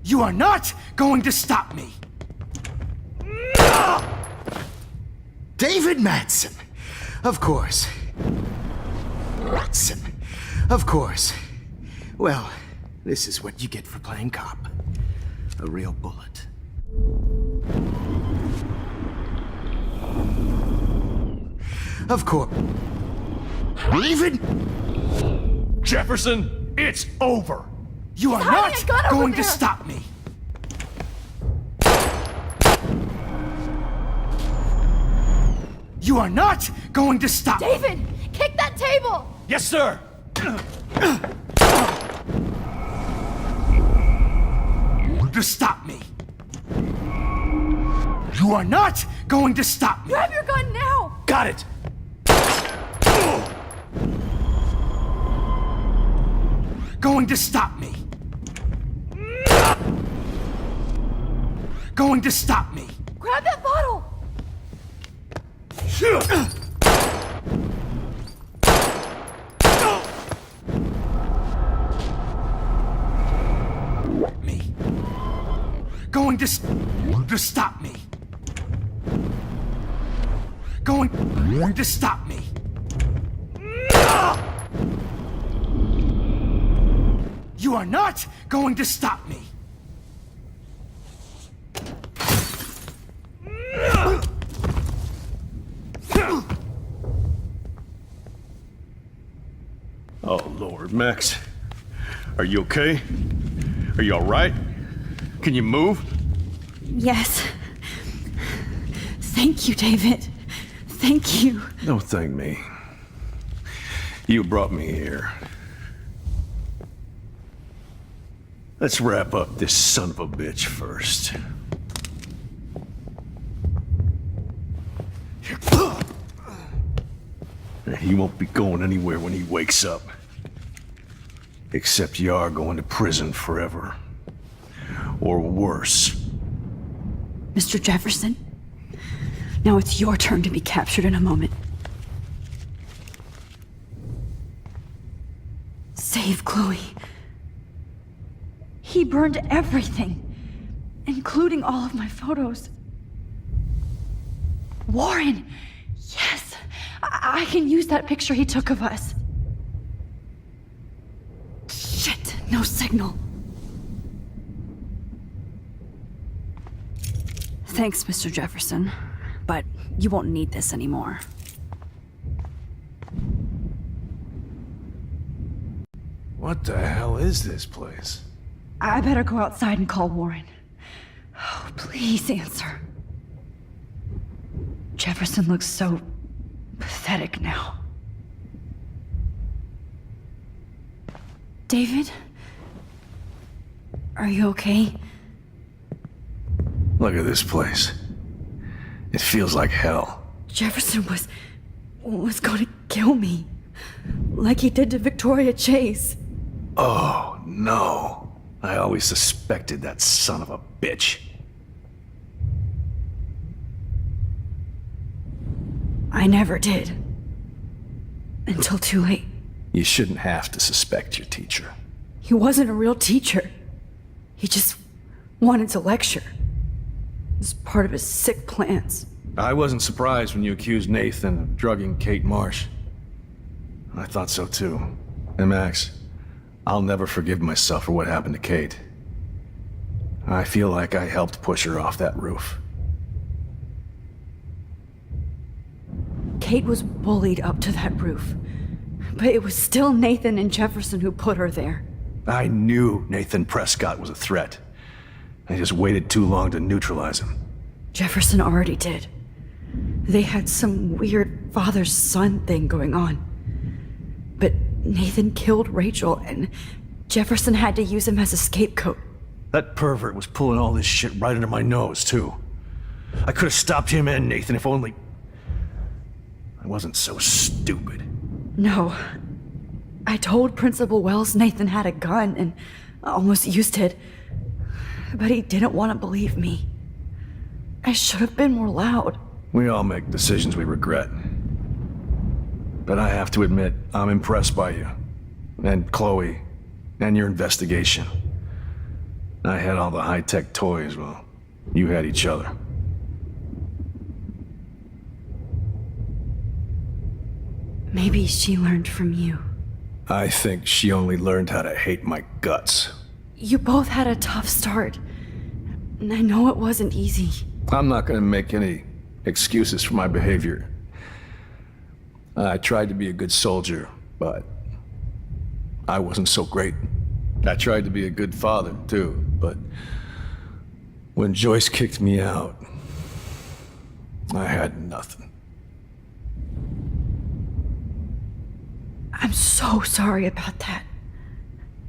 You are not going to stop me. David Madsen. Of course. Madsen. Of course. Well, this is what you get for playing cop. A real bullet. Of course. David? Jefferson, it's over. You are not going to stop me. You are not going to stop me. David, kick that table! Yes, sir. To stop me. You are not going to stop me. Grab your gun now! Got it. Going to stop me. Going to stop me. Grab that bottle! Me. Going to stop me. Going to stop me. You are not going to stop me. Oh, Lord, Max. Are you okay? Are you all right? Can you move? Yes. Thank you, David. Thank you. Don't thank me. You brought me here. Let's wrap up this son of a bitch first. He won't be going anywhere when he wakes up. Except you are going to prison forever. Or worse. Mr. Jefferson, now it's your turn to be captured in a moment. Save Chloe. He burned everything, including all of my photos. Warren! Yes! I can use that picture he took of us. Shit, no signal. Thanks, Mr. Jefferson, but you won't need this anymore. What the hell is this place? I better go outside and call Warren. Oh, please answer. Jefferson looks so pathetic now. David? Are you okay? Look at this place. It feels like hell. Jefferson was going to kill me. Like he did to Victoria Chase. Oh, no. I always suspected that son of a bitch. I never did. Until too late. You shouldn't have to suspect your teacher. He wasn't a real teacher. He just wanted to lecture. It was part of his sick plans. I wasn't surprised when you accused Nathan of drugging Kate Marsh. I thought so too. And Max, I'll never forgive myself for what happened to Kate. I feel like I helped push her off that roof. Kate was bullied up to that roof. But it was still Nathan and Jefferson who put her there. I knew Nathan Prescott was a threat. I just waited too long to neutralize him. Jefferson already did. They had some weird father-son thing going on. But Nathan killed Rachel, and Jefferson had to use him as a scapegoat. That pervert was pulling all this shit right under my nose, too. I could have stopped him and Nathan if only I wasn't so stupid. No. I told Principal Wells Nathan had a gun and almost used it. But he didn't want to believe me. I should have been more loud. We all make decisions we regret. But I have to admit, I'm impressed by you. And Chloe. And your investigation. I had all the high-tech toys, well, you had each other. Maybe she learned from you. I think she only learned how to hate my guts. You both had a tough start. And I know it wasn't easy. I'm not gonna make any excuses for my behavior. I tried to be a good soldier, but I wasn't so great. I tried to be a good father, too, but when Joyce kicked me out, I had nothing. I'm so sorry about that.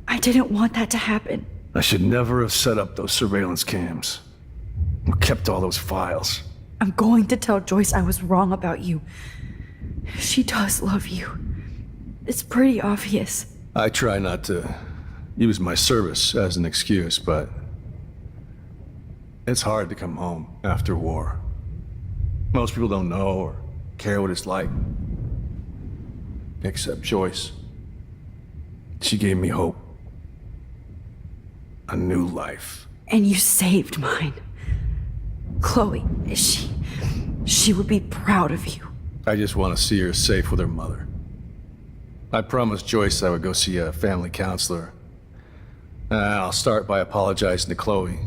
I didn't want that to happen. I should never have set up those surveillance cams. Or kept all those files. I'm going to tell Joyce I was wrong about you. She does love you. It's pretty obvious. I try not to use my service as an excuse, but it's hard to come home after war. Most people don't know or care what it's like. Except Joyce. She gave me hope. A new life. And you saved mine. Chloe, she would be proud of you. I just want to see her safe with her mother. I promised Joyce I would go see a family counselor. I'll start by apologizing to Chloe.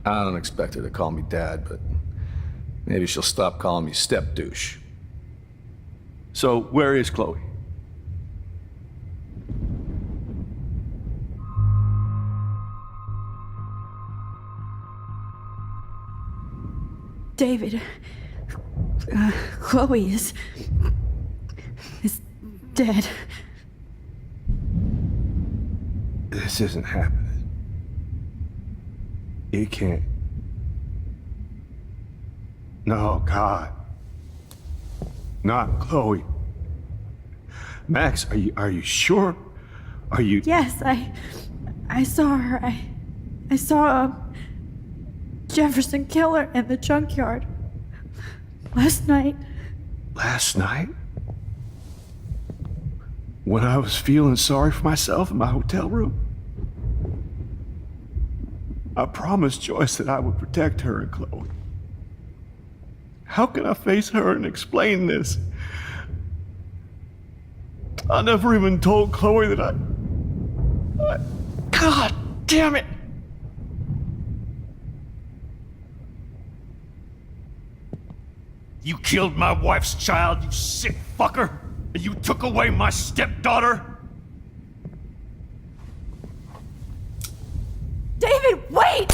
I don't expect her to call me dad, but maybe she'll stop calling me step douche. So, where is Chloe? David, Chloe is dead. This isn't happening. It can't. No, God. Not Chloe. Max, are you sure? Are you... Yes, I saw her. I saw Jefferson kill her in the junkyard. Last night. Last night? When I was feeling sorry for myself in my hotel room? I promised Joyce that I would protect her and Chloe. How can I face her and explain this? I never even told Chloe that I... God damn it! You killed my wife's child, you sick fucker! And you took away my stepdaughter? David, wait!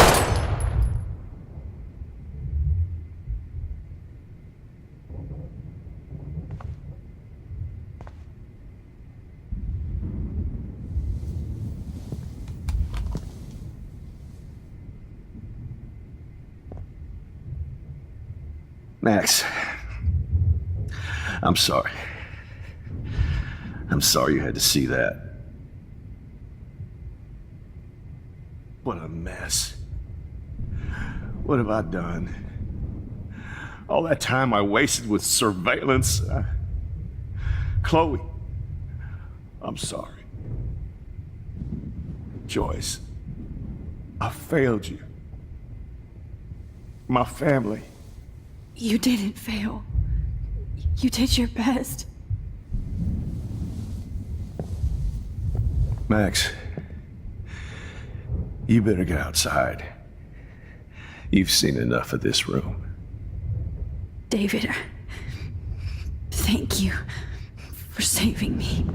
Max, I'm sorry. I'm sorry you had to see that. What a mess. What have I done? All that time I wasted with surveillance. Chloe, I'm sorry. Joyce, I failed you. My family. You didn't fail. You did your best. Max, you better get outside. You've seen enough of this room. David, thank you for saving me.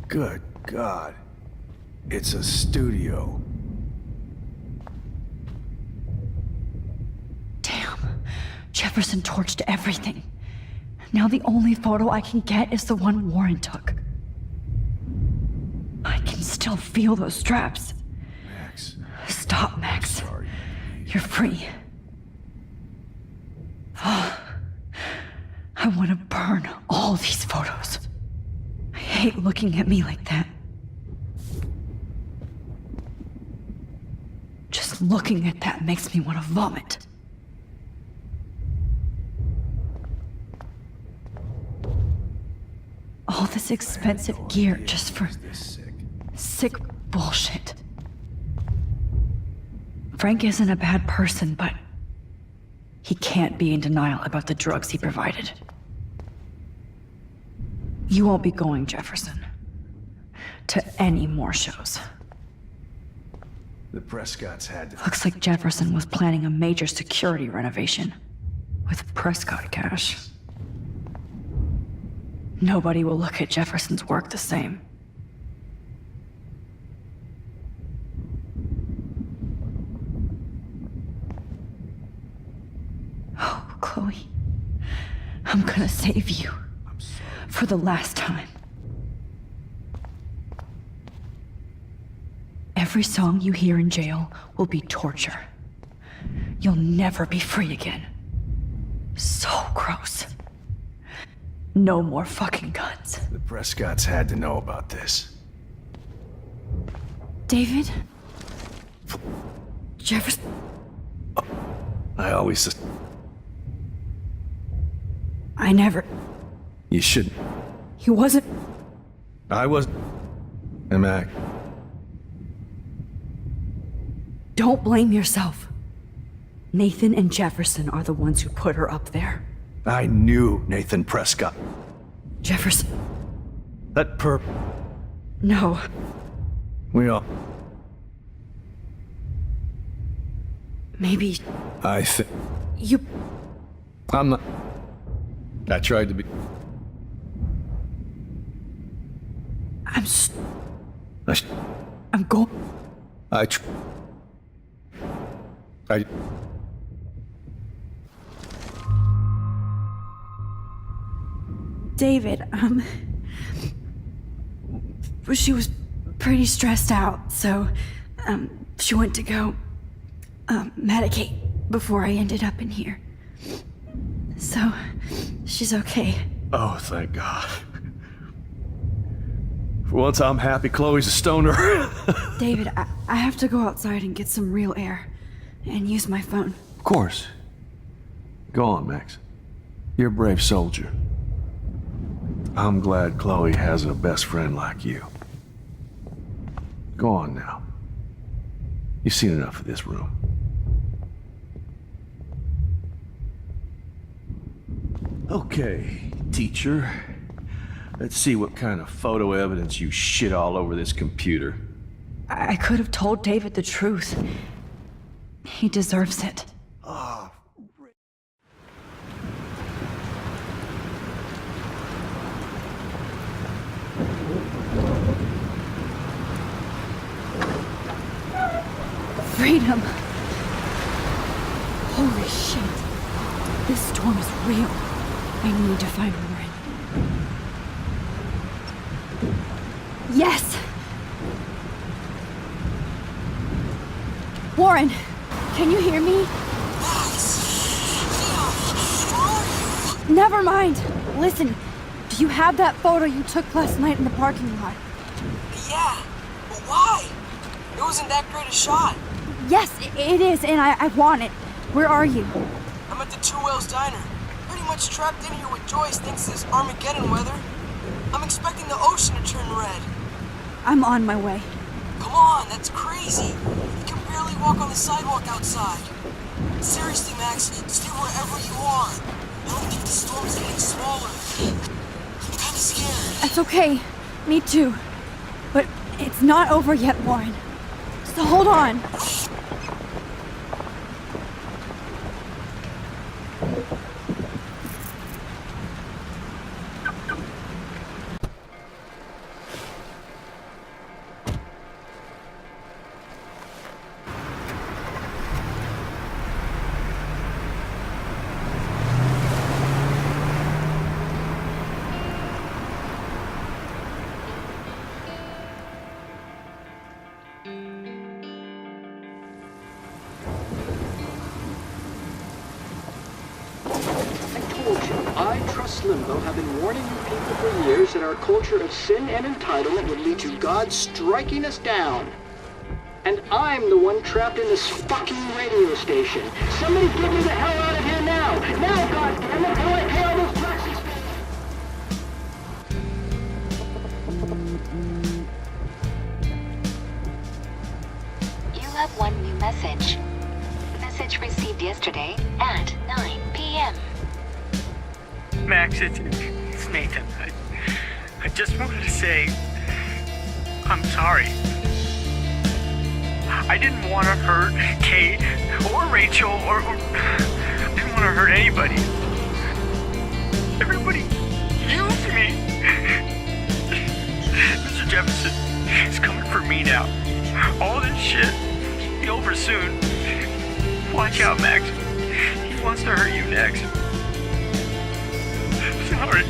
Good God. It's a studio. Damn. Jefferson torched everything. Now the only photo I can get is the one Warren took. I can still feel those straps. Max. Stop, Max. Sorry. You're free. Oh, I want to burn all these photos. I hate looking at me like that. Just looking at that makes me want to vomit. All this expensive gear just for sick bullshit. Frank isn't a bad person, but he can't be in denial about the drugs he provided. You won't be going, Jefferson, to any more shows. The Prescotts had to... Looks like Jefferson was planning a major security renovation with Prescott cash. Nobody will look at Jefferson's work the same. Oh, Chloe. I'm gonna save you. For the last time. Every song you hear in jail will be torture. You'll never be free again. So gross. No more fucking guns. The Prescotts had to know about this. David? Jefferson? I always... I never... You shouldn't... He wasn't... I wasn't... And Mac... Don't blame yourself. Nathan and Jefferson are the ones who put her up there. I knew Nathan Prescott. Jefferson... That perp... No. We all... Maybe... I think... You... I'm not... I tried to be... I'm going... David, she was pretty stressed out, so, she went to go, medicate before I ended up in here. So, she's okay. Oh, thank God. For once, I'm happy Chloe's a stoner. David, I have to go outside and get some real air and use my phone. Of course. Go on, Max. You're a brave soldier. I'm glad Chloe has a best friend like you. Go on now. You've seen enough of this room. Okay, teacher. Let's see what kind of photo evidence you shit all over this computer. I could have told David the truth. He deserves it. Freedom! Holy shit. This storm is real. I need to find Warren. Yes! Warren, can you hear me? Never mind. Listen, do you have that photo you took last night in the parking lot? Yeah, but why? It wasn't that great a shot. Yes, it is, and I want it. Where are you? I'm at the Two Whales Diner. Pretty much trapped in here with Joyce thinks this Armageddon weather. I'm expecting the ocean to turn red. I'm on my way. Come on, that's crazy. You can barely walk on the sidewalk outside. Seriously, Max, stay wherever you are. I don't think the storm's getting smaller. I'm kinda scared. That's okay. Me too. But it's not over yet, Warren. So hold on. I, Trust Limbo, have been warning you people for years that our culture of sin and entitlement would lead to God striking us down. And I'm the one trapped in this fucking radio station. Somebody get me the hell out of here now! Now, goddammit, before I pay all those taxes! You have one new message. Message received yesterday at 9 p.m. Max, it's Nathan. I just wanted to say I'm sorry. I didn't want to hurt Kate or Rachel or I didn't want to hurt anybody. Everybody used me. Mr. Jefferson is coming for me now. All this shit will be over soon. Watch out, Max. He wants to hurt you next. Sorry.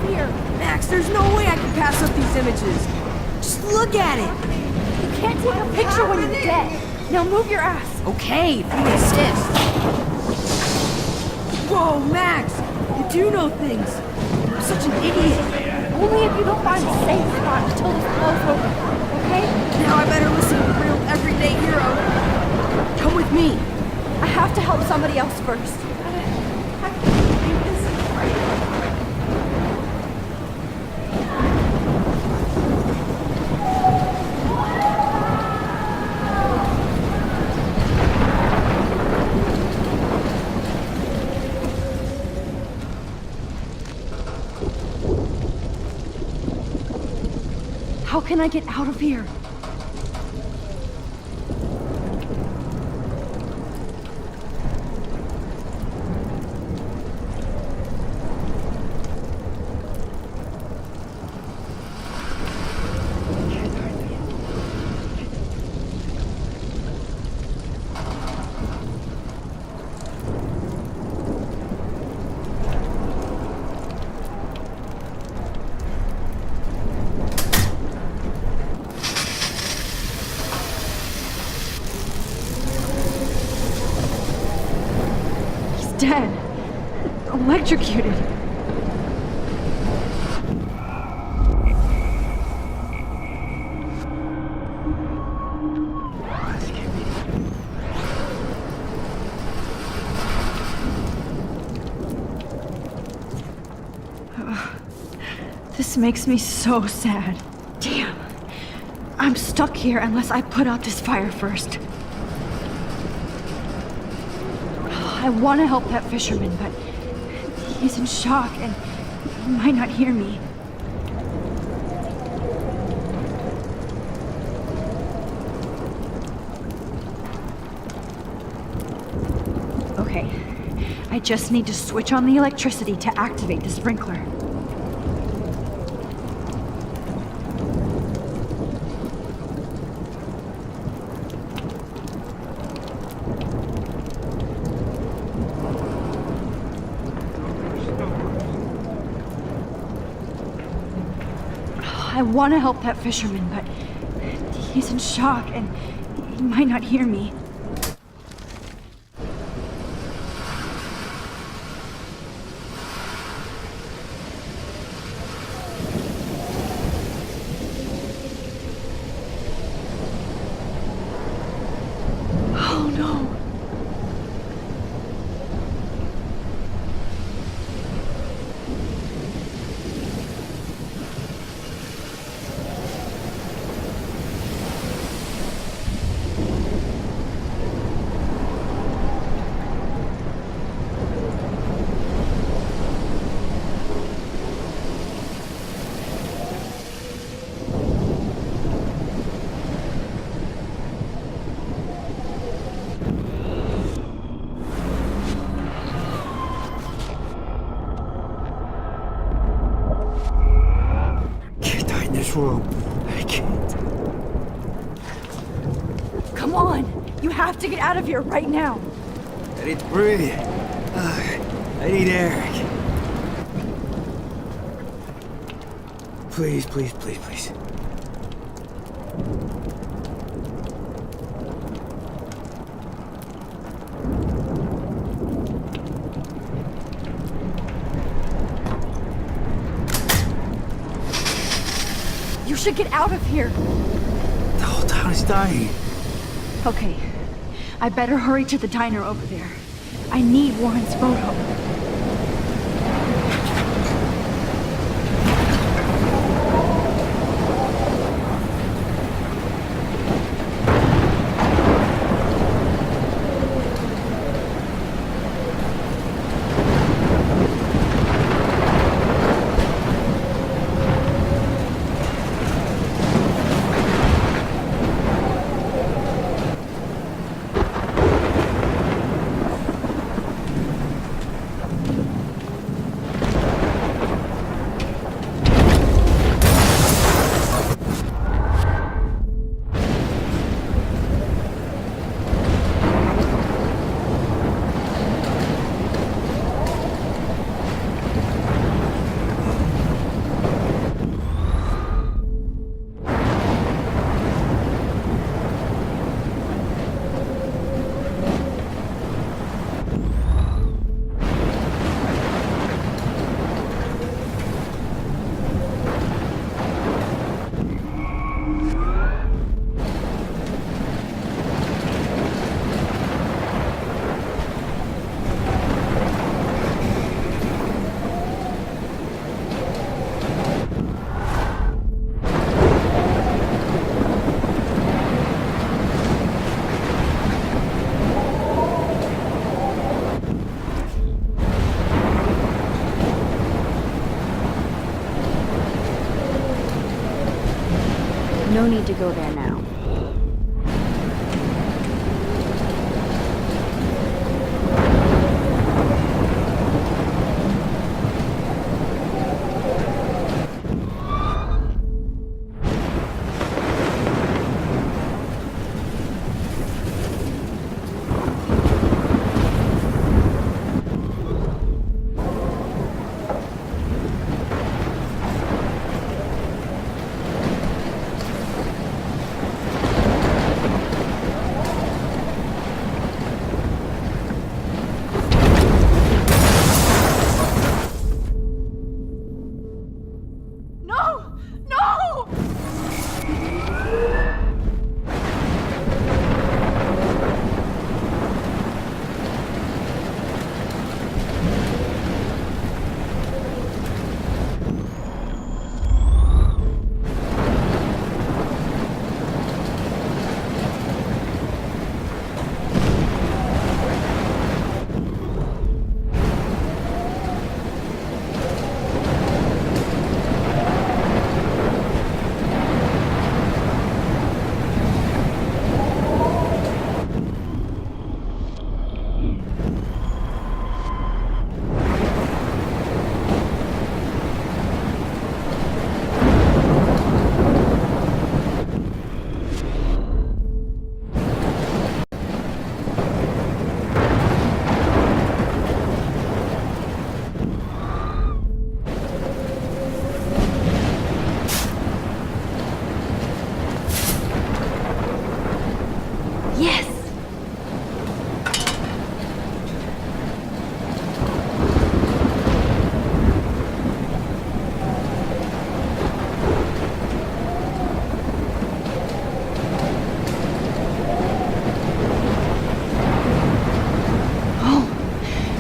here! Max, there's no way I can pass up these images. Just look at it! You can't take a picture when you're dead. Now move your ass. Okay, if you insist. Whoa, Max! You do know things. I'm such an idiot. Only if you don't find a safe spot until this blows over, okay? Now I better listen to real everyday hero. Come with me. I have to help somebody else first. How can I get out of here? Dead. Electrocuted. This makes me so sad. Damn. I'm stuck here unless I put out this fire first. I want to help that fisherman, but he's in shock and he might not hear me. Okay, I just need to switch on the electricity to activate the sprinkler. I want to help that fisherman, but he's in shock and he might not hear me. Oh no. Rope. I can't. Come on! You have to get out of here right now! I need to breathe. I need air. Please, please, please, please. You should get out of here! The whole town is dying. Okay, I better hurry to the diner over there. I need Warren's photo. No need to go there now.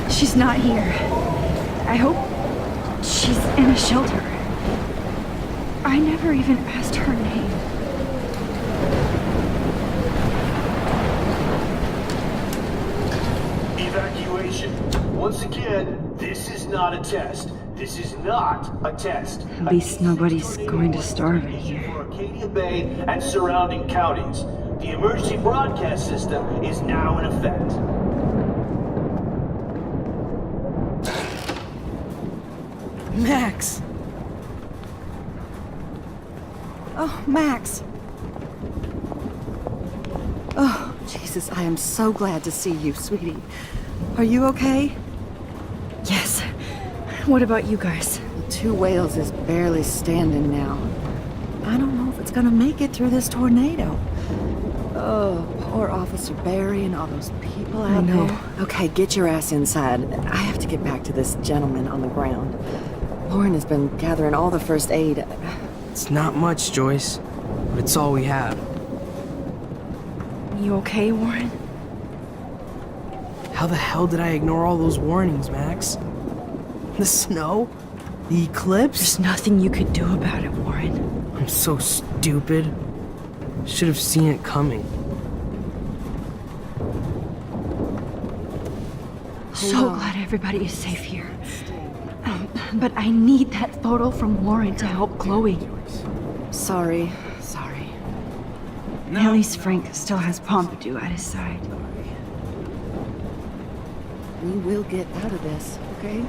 She's not here. I hope she's in a shelter. I never even asked her name. Evacuation. Once again, this is not a test. This is not a test. At least nobody's going to starve in here. Arcadia Bay and surrounding counties. The emergency broadcast system is now in effect. Max! Oh, Max! Oh, Jesus, I am so glad to see you, sweetie. Are you okay? Yes. What about you guys? Two Whales is barely standing now. I don't know if it's gonna make it through this tornado. Oh, poor Officer Barry and all those people out there. Okay, get your ass inside. I have to get back to this gentleman on the ground. Lauren has been gathering all the first aid. It's not much, Joyce, but it's all we have. You okay, Warren? How the hell did I ignore all those warnings, Max? The snow? The eclipse? There's nothing you could do about it, Warren. I'm so stupid. Should have seen it coming. So glad everybody is safe here. But I need that photo from Warren to help Chloe. Sorry. At least Frank still has Pompidou at his side. We will get out of this, okay?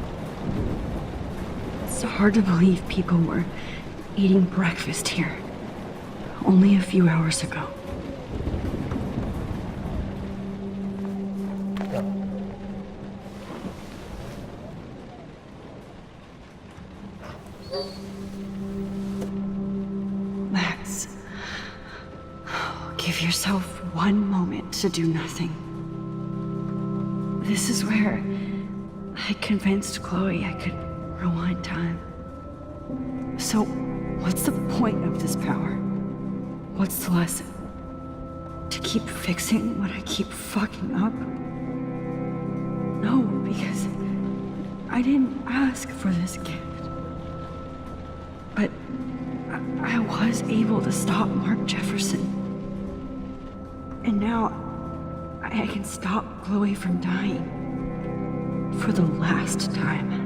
It's hard to believe people were eating breakfast here only a few hours ago. Max, give yourself one moment to do nothing. This is where I convinced Chloe I could rewind time. So, what's the point of this power? What's the lesson? To keep fixing what I keep fucking up? No, because I didn't ask for this gift. But I was able to stop Mark Jefferson. And now I can stop Chloe from dying. For the last time.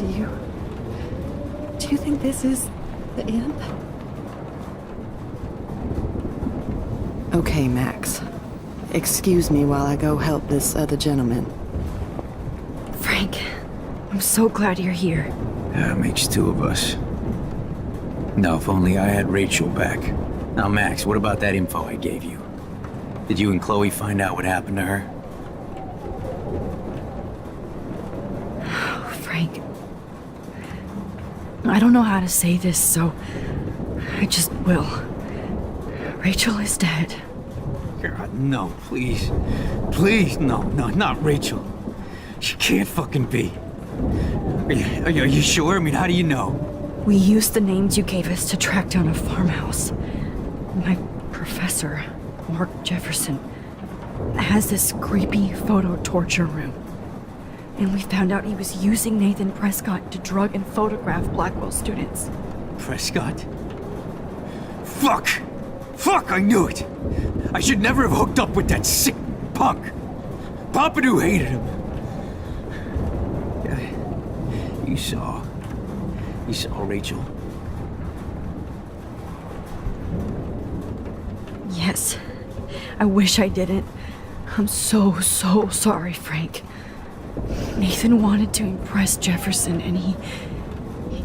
Do you think this is the end? Okay, Max. Excuse me while I go help this other gentleman. Frank, I'm so glad you're here. Yeah, makes two of us. Now, if only I had Rachel back. Now, Max, what about that info I gave you? Did you and Chloe find out what happened to her? Oh, Frank. I don't know how to say this, so I just will. Rachel is dead. God, no, please. Please, no, not Rachel. She can't fucking be. Are you sure? I mean, how do you know? We used the names you gave us to track down a farmhouse. My professor, Mark Jefferson, has this creepy photo torture room. And we found out he was using Nathan Prescott to drug and photograph Blackwell students. Prescott? Fuck! Fuck, I knew it! I should never have hooked up with that sick punk! Pompidou hated him! Yeah, you saw Rachel. Yes. I wish I didn't. I'm so sorry, Frank. Nathan wanted to impress Jefferson and he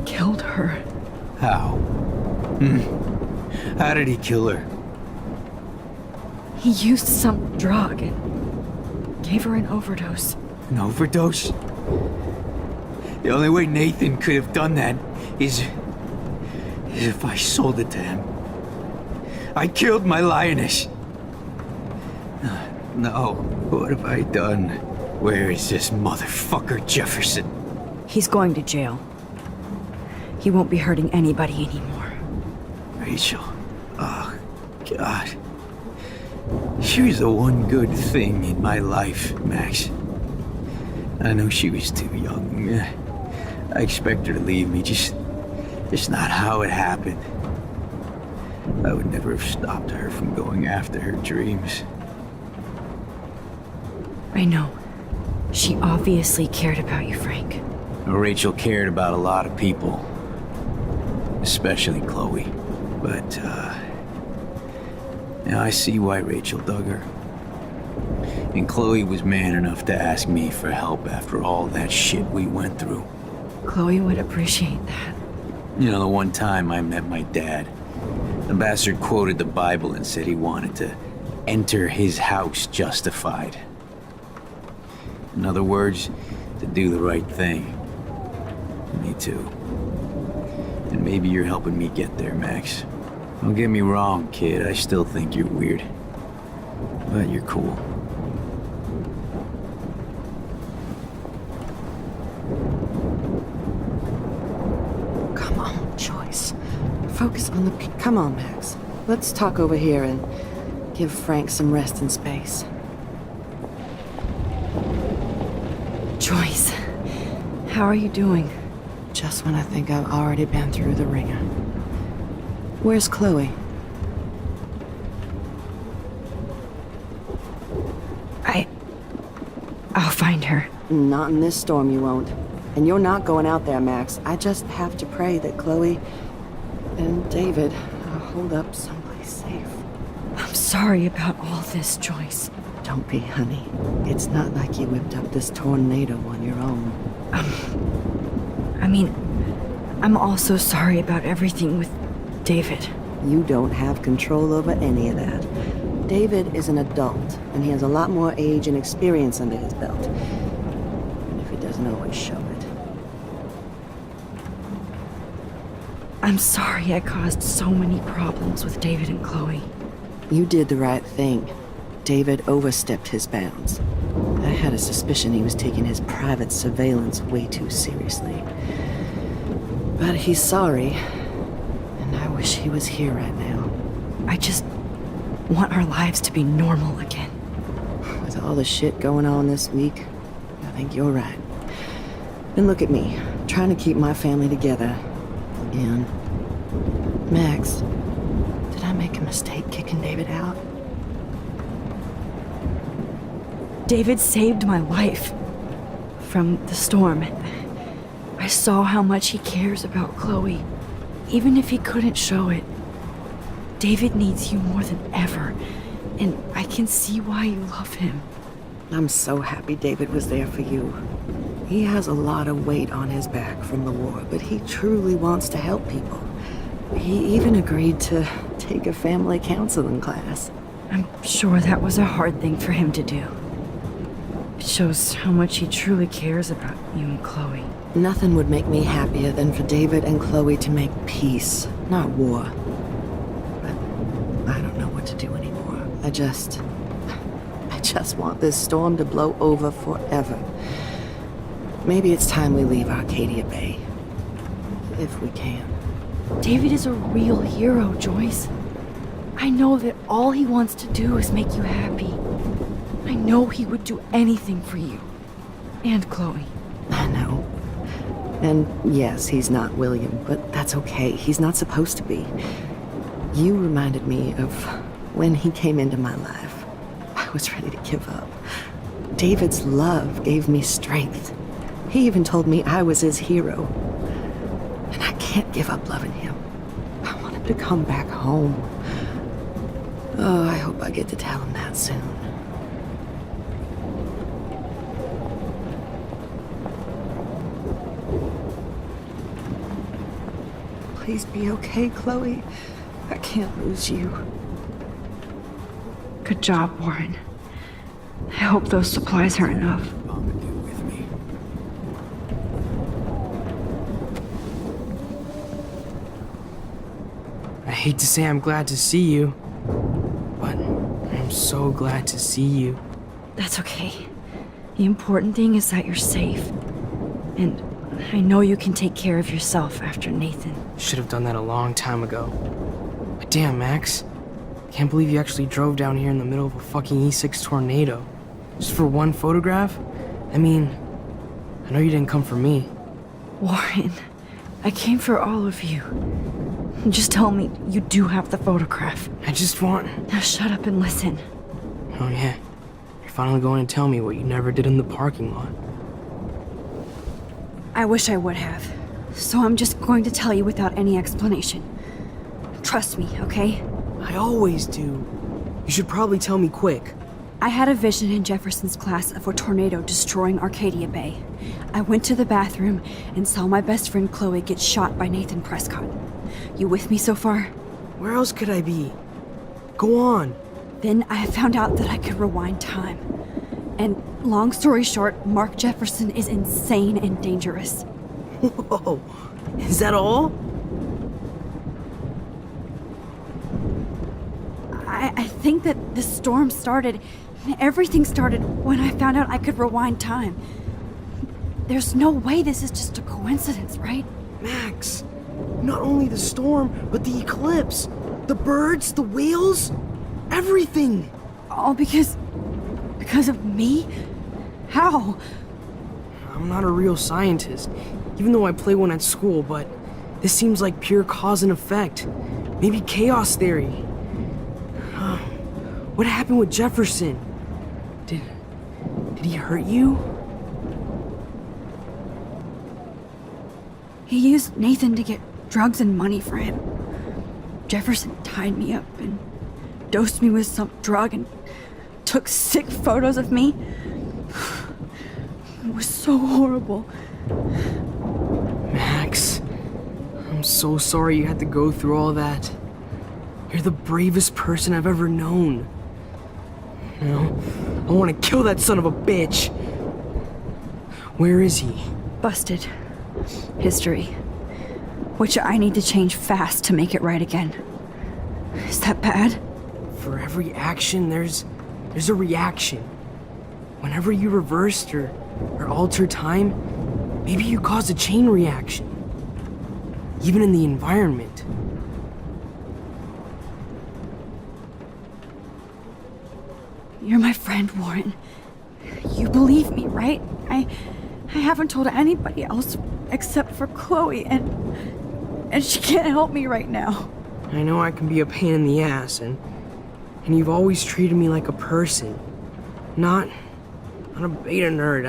killed her. How? How did he kill her? He used some drug and gave her an overdose. An overdose? The only way Nathan could have done that is if I sold it to him. I killed my lioness. No, what have I done? Where is this motherfucker Jefferson? He's going to jail. He won't be hurting anybody anymore. Rachel. Oh, God. She was the one good thing in my life, Max. I know she was too young. I expect her to leave me, just not how it happened. I would never have stopped her from going after her dreams. I know. She obviously cared about you, Frank. Rachel cared about a lot of people. Especially Chloe. But, now I see why Rachel dug her. And Chloe was man enough to ask me for help after all that shit we went through. Chloe would appreciate that. You know, the one time I met my dad, the bastard quoted the Bible and said he wanted to enter his house justified. In other words, to do the right thing. Me too. And maybe you're helping me get there, Max. Don't get me wrong, kid. I still think you're weird. But you're cool. Come on, Joyce. Focus on the... Come on, Max. Let's talk over here and give Frank some rest and space. Joyce, how are you doing? Just when I think I've already been through the ringer. Where's Chloe? I'll find her. Not in this storm, you won't. And you're not going out there, Max. I just have to pray that Chloe and David hold up someplace safe. I'm sorry about all this, Joyce. Don't be, honey. It's not like you whipped up this tornado on your own. I mean, I'm also sorry about everything with David. You don't have control over any of that. David is an adult, and he has a lot more age and experience under his belt. And if he doesn't always show it. I'm sorry I caused so many problems with David and Chloe. You did the right thing. David overstepped his bounds. I had a suspicion he was taking his private surveillance way too seriously. But he's sorry, and I wish he was here right now. I just want our lives to be normal again. With all the shit going on this week, I think you're right. And look at me, trying to keep my family together. Again. Max, did I make a mistake kicking David out? David saved my life from the storm. I I saw how much he cares about Chloe, even if he couldn't show it. David needs you more than ever, and I can see why you love him. I'm so happy David was there for you. He has a lot of weight on his back from the war, but he truly wants to help people. He even agreed to take a family counseling class. I'm sure that was a hard thing for him to do. It shows how much he truly cares about you and Chloe. Nothing would make me happier than for David and Chloe to make peace, not war. But I don't know what to do anymore. I just want this storm to blow over forever. Maybe it's time we leave Arcadia Bay. If we can. David is a real hero, Joyce. I know that all he wants to do is make you happy. I know he would do anything for you. And Chloe. I know. And yes, he's not William, but that's okay. He's not supposed to be. You reminded me of when he came into my life. I was ready to give up. David's love gave me strength. He even told me I was his hero. And I can't give up loving him. I want him to come back home. Oh, I hope I get to tell him that soon. Please be okay, Chloe. I can't lose you. Good job, Warren. I hope those supplies are enough. I hate to say I'm glad to see you, but I'm so glad to see you. That's okay. The important thing is that you're safe. And I know you can take care of yourself after Nathan. Should have done that a long time ago. But damn, Max. Can't believe you actually drove down here in the middle of a fucking E6 tornado. Just for one photograph? I mean, I know you didn't come for me. Warren, I came for all of you. Just tell me you do have the photograph. I just want... Now shut up and listen. Oh yeah. You're finally going to tell me what you never did in the parking lot. I wish I would have. So I'm just going to tell you without any explanation. Trust me, okay? I always do. You should probably tell me quick. I had a vision in Jefferson's class of a tornado destroying Arcadia Bay. I went to the bathroom and saw my best friend Chloe get shot by Nathan Prescott. You with me so far? Where else could I be? Go on. Then I found out that I could rewind time. And long story short, Mark Jefferson is insane and dangerous. Whoa, is that all? I think that the storm started, everything started when I found out I could rewind time. There's no way this is just a coincidence, right? Max, not only the storm, but the eclipse, the birds, the whales, everything. All because of me? How? I'm not a real scientist, even though I play one at school, but this seems like pure cause and effect. Maybe chaos theory. What happened with Jefferson? Did he hurt you? He used Nathan to get drugs and money for him. Jefferson tied me up and dosed me with some drug and took sick photos of me. It was so horrible. Max, I'm so sorry you had to go through all that. You're the bravest person I've ever known. You know, I want to kill that son of a bitch. Where is he? Busted. History. Which I need to change fast to make it right again. Is that bad? For every action, there's a reaction. Whenever you reversed or altered time, maybe you caused a chain reaction. Even in the environment. You're my friend, Warren. You believe me, right? I haven't told anybody else except for Chloe, and she can't help me right now. I know I can be a pain in the ass, and you've always treated me like a person. Not a beta nerd.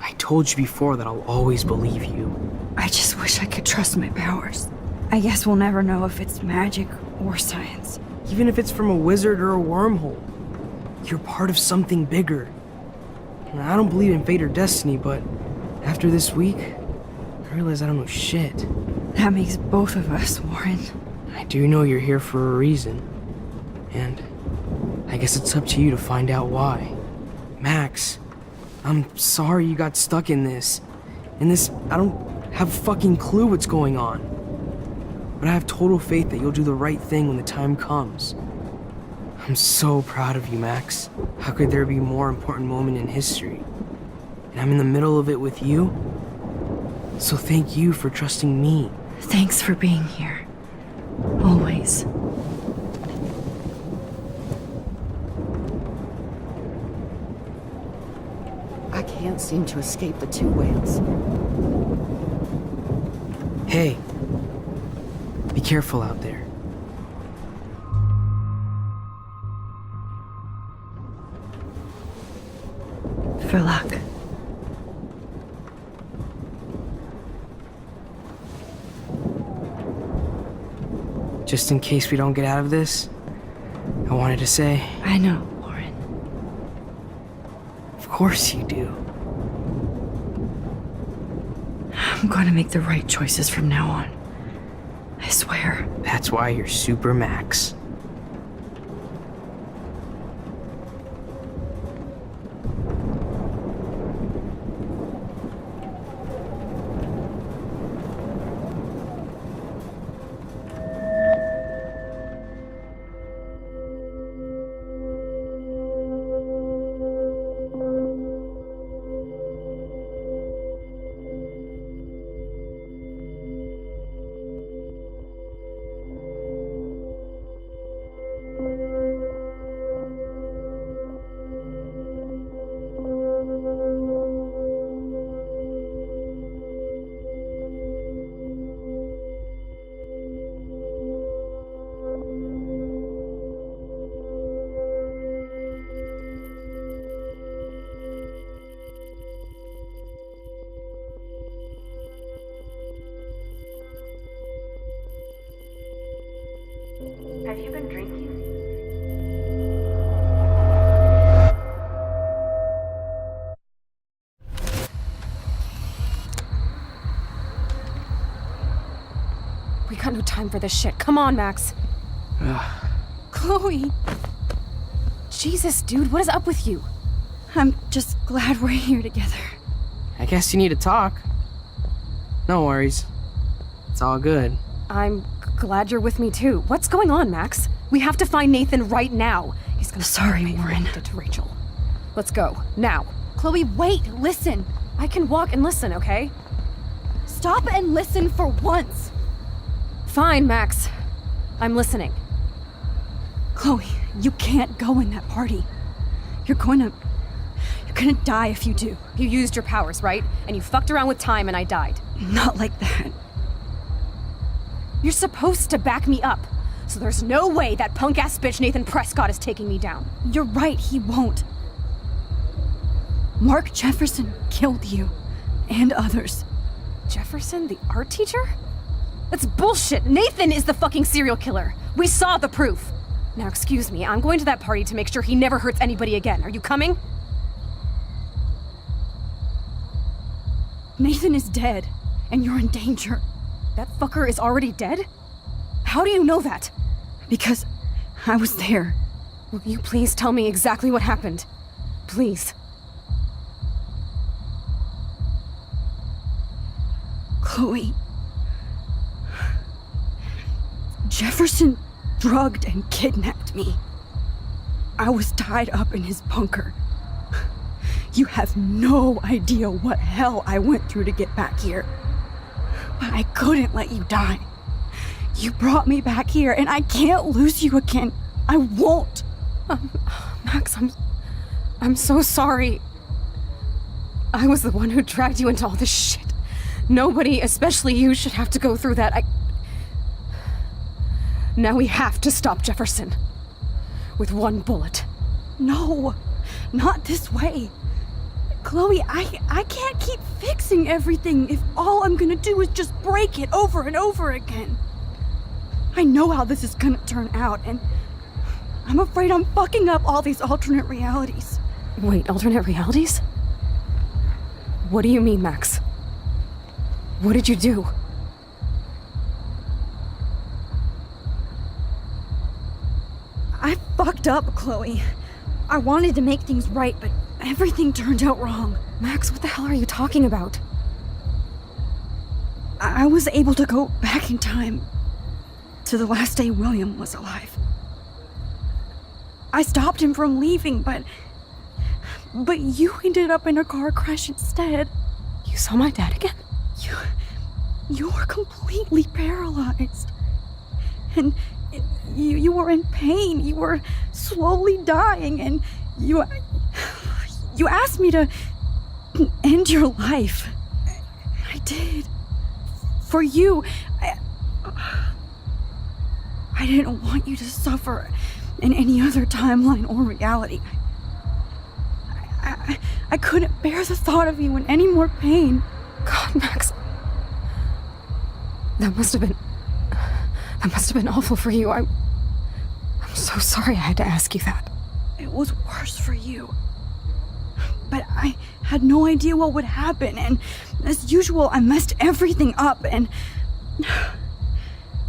I I told you before that I'll always believe you. I just wish I could trust my powers. I guess we'll never know if it's magic or science. Even if it's from a wizard or a wormhole, you're part of something bigger. I don't believe in fate or destiny, but after this week, I realize I don't know shit. That makes both of us, Warren. I do know you're here for a reason, and I guess it's up to you to find out why. Max, I'm sorry you got stuck in this. I don't have a fucking clue what's going on. But I have total faith that you'll do the right thing when the time comes. I'm so proud of you, Max. How could there be a more important moment in history? And I'm in the middle of it with you. So thank you for trusting me. Thanks for being here. Always. I can't seem to escape the two whales. Hey, be careful out there. For luck. Just in case we don't get out of this, I wanted to say... I know, Warren. Of course you do. I'm gonna make the right choices from now on. I swear. That's why you're Super Max. Have you been drinking? We got no time for this shit. Come on, Max. Chloe! Jesus, dude, what is up with you? I'm just glad we're here together. I guess you need to talk. No worries. It's all good. I'm glad you're with me too. What's going on, Max? We have to find Nathan right now. He's gonna Sorry, Warren. To Rachel. Let's go now. Chloe, wait! Listen. I can walk and listen, okay? Stop and listen for once. Fine, Max. I'm listening. Chloe, you can't go in that party. You're gonna die if you do. You used your powers, right? And you fucked around with time and I died. Not like that. You're supposed to back me up. So there's no way that punk-ass bitch Nathan Prescott is taking me down. You're right, he won't. Mark Jefferson killed you. And others. Jefferson, the art teacher? That's bullshit! Nathan is the fucking serial killer! We saw the proof! Now excuse me, I'm going to that party to make sure he never hurts anybody again. Are you coming? Nathan is dead, and you're in danger. That fucker is already dead? How do you know that? Because I was there. Will you please tell me exactly what happened? Please. Chloe. Jefferson drugged and kidnapped me. I was tied up in his bunker. You have no idea what hell I went through to get back here. But I couldn't let you die. You brought me back here, and I can't lose you again. I won't. Max, I'm so sorry. I was the one who dragged you into all this shit. Nobody, especially you, should have to go through that. Now we have to stop Jefferson. With one bullet. No, not this way. Chloe, I can't keep fixing everything if all I'm gonna do is just break it over and over again. I know how this is gonna turn out, and I'm afraid I'm fucking up all these alternate realities. Wait, alternate realities? What do you mean, Max? What did you do? I fucked up, Chloe. I wanted to make things right, but everything turned out wrong. Max, what the hell are you talking about? I was able to go back in time to the last day William was alive. I stopped him from leaving, but you ended up in a car crash instead. You saw my dad again? You were completely paralyzed. And you were in pain. You were slowly dying, and you asked me to end your life. I did. For you. I didn't want you to suffer in any other timeline or reality. I couldn't bear the thought of you in any more pain. God, Max. That must have been awful for you. I'm so sorry I had to ask you that. It was worse for you. But I had no idea what would happen, and as usual, I messed everything up, and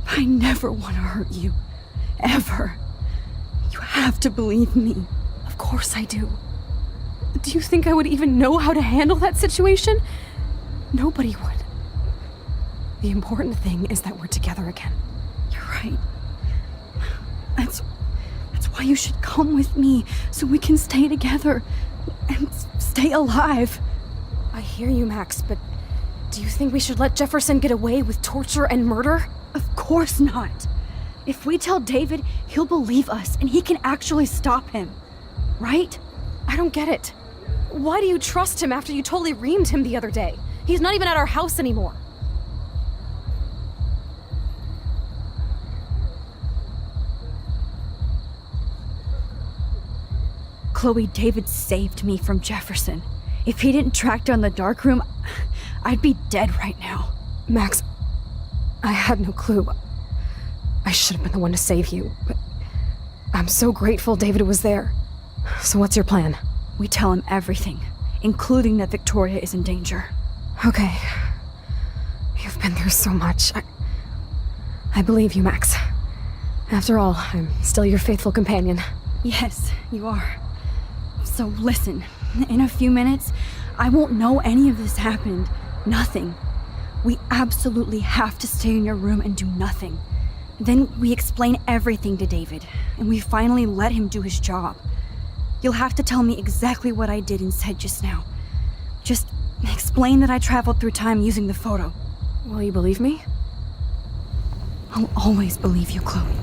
I never want to hurt you. Ever. You have to believe me. Of course I do. Do you think I would even know how to handle that situation? Nobody would. The important thing is that we're together again. You're right. That's why you should come with me, so we can stay together and stay alive. I hear you, Max, but do you think we should let Jefferson get away with torture and murder? Of course not. If we tell David, he'll believe us and he can actually stop him. Right? I don't get it. Why do you trust him after you totally reamed him the other day? He's not even at our house anymore. Chloe, David saved me from Jefferson. If he didn't track down the darkroom, I'd be dead right now. Max, I had no clue. I should have been the one to save you, but I'm so grateful David was there. So what's your plan? We tell him everything, including that Victoria is in danger. Okay. You've been through so much. I believe you, Max. After all, I'm still your faithful companion. Yes, you are. So listen, in a few minutes, I won't know any of this happened. Nothing. We absolutely have to stay in your room and do nothing. Then we explain everything to David, and we finally let him do his job. You'll have to tell me exactly what I did and said just now. Just explain that I traveled through time using the photo. Will you believe me? I'll always believe you, Chloe.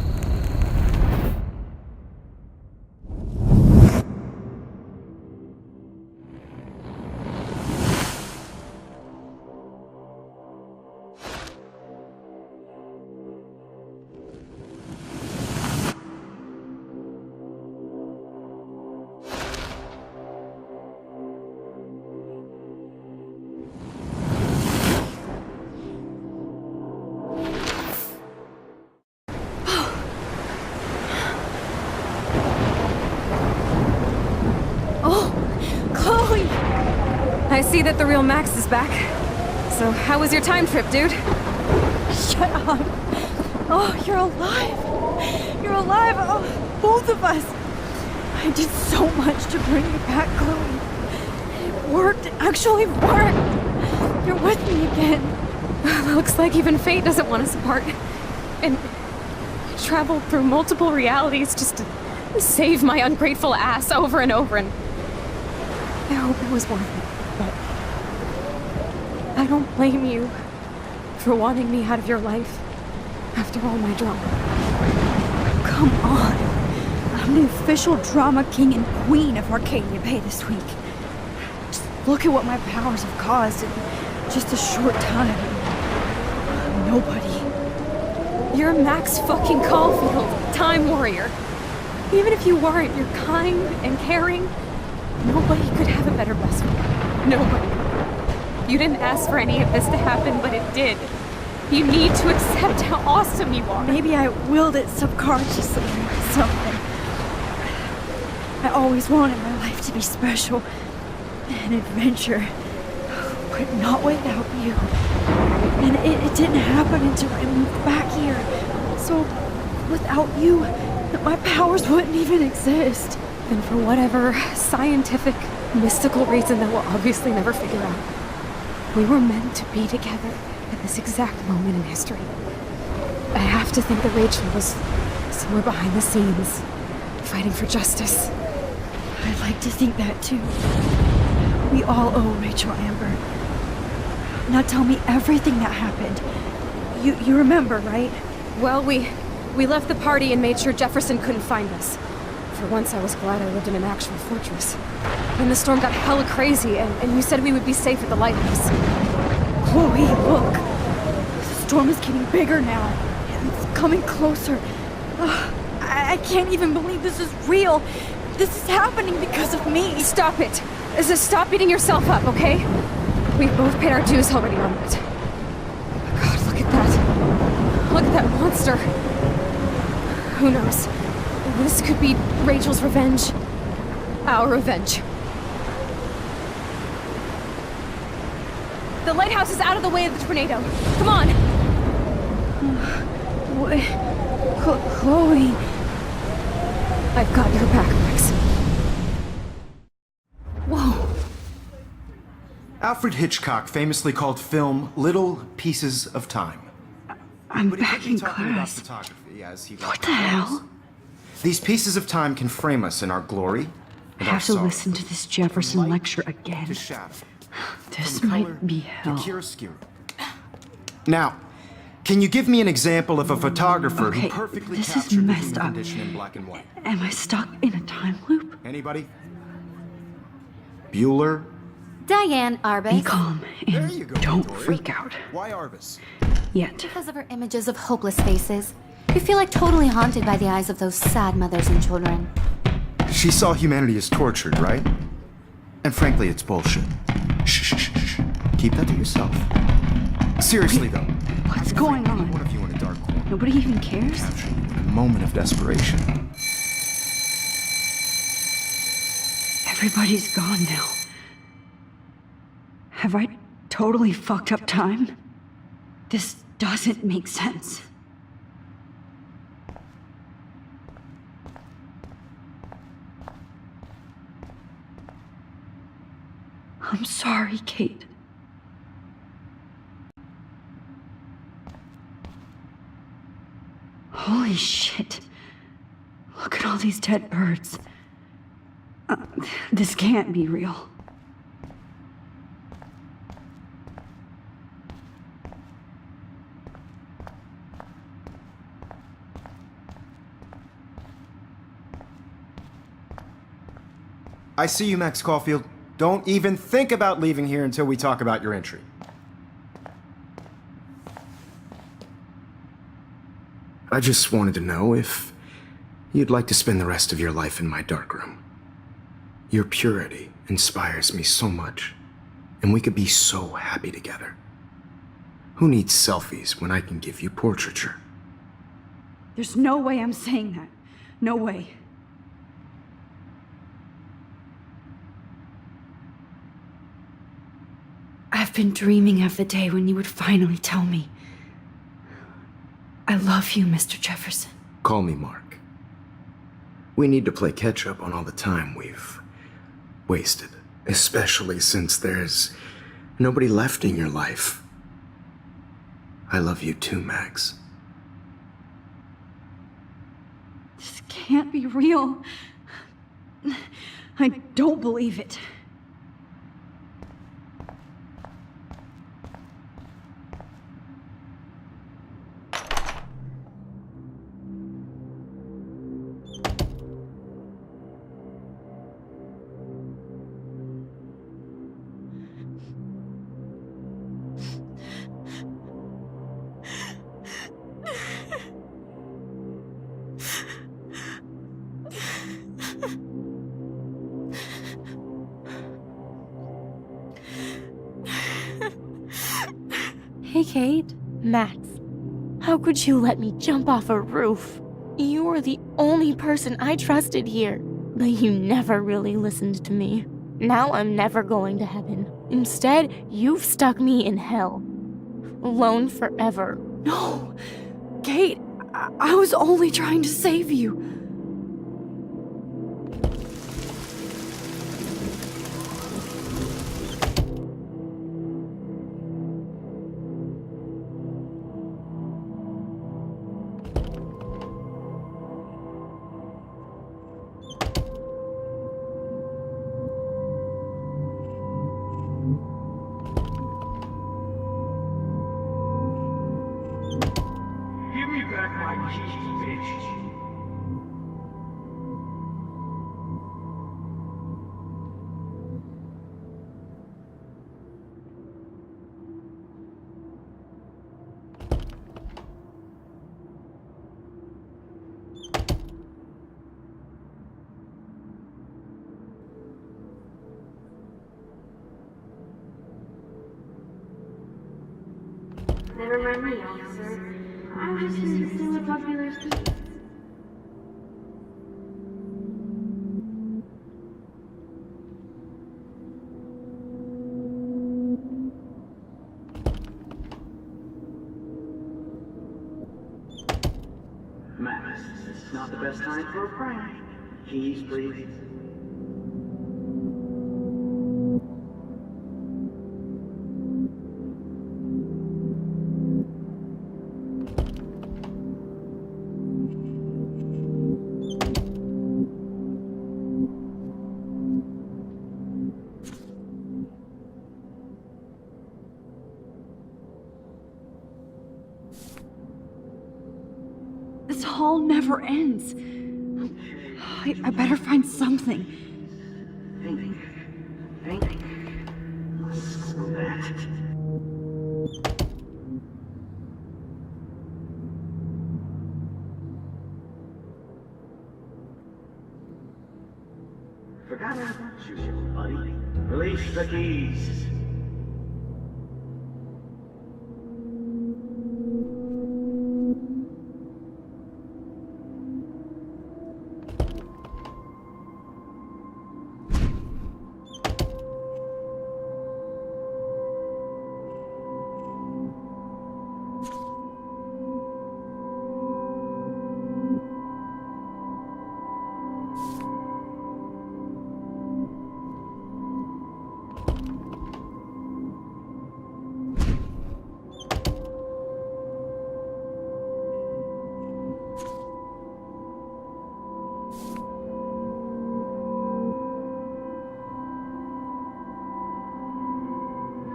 I see that the real Max is back. So, how was your time trip, dude? Shut up. Oh, you're alive. You're alive. Oh, both of us. I did so much to bring you back, Chloe. It worked. It actually worked. You're with me again. Looks like even fate doesn't want us apart. And traveled through multiple realities just to save my ungrateful ass over and over, and I hope it was worth it. But I don't blame you for wanting me out of your life after all my drama. Come on. I'm the official drama king and queen of Arcadia Bay this week. Just look at what my powers have caused in just a short time. Nobody. You're Max fucking Caulfield, Time Warrior. Even if you weren't, you're kind and caring. Nobody could have a better best friend. Nobody. You didn't ask for any of this to happen, but it did. You need to accept how awesome you are. Maybe I willed it subconsciously or something. I always wanted my life to be special. An adventure. But not without you. And it didn't happen until I moved back here. So, without you, my powers wouldn't even exist. And for whatever scientific, mystical reason that we'll obviously never figure out, we were meant to be together at this exact moment in history. I have to think that Rachel was somewhere behind the scenes, fighting for justice. I'd like to think that too. We all owe Rachel Amber. Now tell me everything that happened. You remember, right? Well, we left the party and made sure Jefferson couldn't find us. For once, I was glad I lived in an actual fortress. Then the storm got hella crazy, and you said we would be safe at the lighthouse. Chloe, look! The storm is getting bigger now. And it's coming closer. I can't even believe this is real. This is happening because of me. Stop it. Stop beating yourself up, okay? We've both paid our dues already on it. God, look at that. Look at that monster. Who knows? This could be Rachel's revenge. Our revenge. The lighthouse is out of the way of the tornado. Come on! Chloe... I've got your back, Max. Whoa. Alfred Hitchcock famously called film little pieces of time. I'm But he back could be in talking about class. photography as he What the hell? These pieces of time can frame us in our glory I and our have to sorrow. listen to this Jefferson lecture again. To shadow. This From color might be to hell. chiaroscuro. Now, can you give me an example of a photographer Okay, who perfectly this is captured the messed human up. condition in black and white? Am I stuck in a time loop? Anybody? Bueller? Diane Be Arbus. calm and don't freak out. Why Arbus? Yet. Because of her images of hopeless faces. You feel like totally haunted by the eyes of those sad mothers and children. She saw humanity as tortured, right? And frankly, it's bullshit. Shh, shh, shh, shh. Keep that to yourself. Seriously, though. What's going on? One of you in a dark corner. Nobody even cares? A moment of desperation. Everybody's gone now. Have I totally fucked up time? This doesn't make sense. I'm sorry, Kate. Holy shit. Look at all these dead birds. This can't be real. I see you, Max Caulfield. Don't even think about leaving here until we talk about your entry. I just wanted to know if you'd like to spend the rest of your life in my darkroom. Your purity inspires me so much, and we could be so happy together. Who needs selfies when I can give you portraiture? There's no way I'm saying that. No way. I've been dreaming of the day when you would finally tell me. I love you, Mr. Jefferson. Call me Mark. We need to play catch up on all the time we've wasted, especially since there's nobody left in your life. I love you too, Max. This can't be real. I don't believe it. Hey, Kate. Max, how could you let me jump off a roof? You were the only person I trusted here, but you never really listened to me. Now I'm never going to heaven. Instead, you've stuck me in hell. Alone forever. No! Kate, I was only trying to save you. Give me back my keys, bitch. Never mind me, officer. I'm just here to steal a popular key. Max, this is not the best time for a prank. Keys, please. This hall never ends. I better find something. Screw that. Forgot about you, buddy. Release the keys.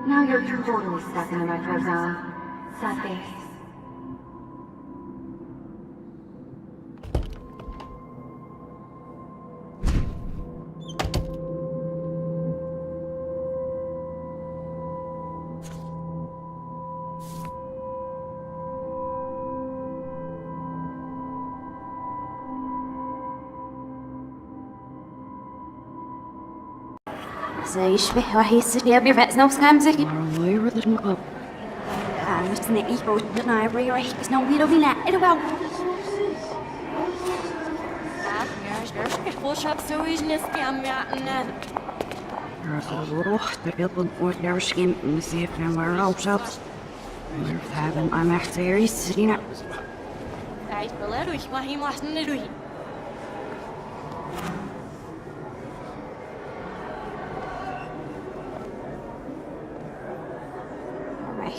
Now you're totally stuck in the retro zone. Sad face. زي يشبه وحي السريع بيرفع نفس كامزك Arroyo little up. مش نلاقيه ودنا ريح بس نو بيرو بينا إرواو Roch, de wilde wordt daar schim in de zeef en waar ook zelfs. We hebben I'm echt serious, Serena.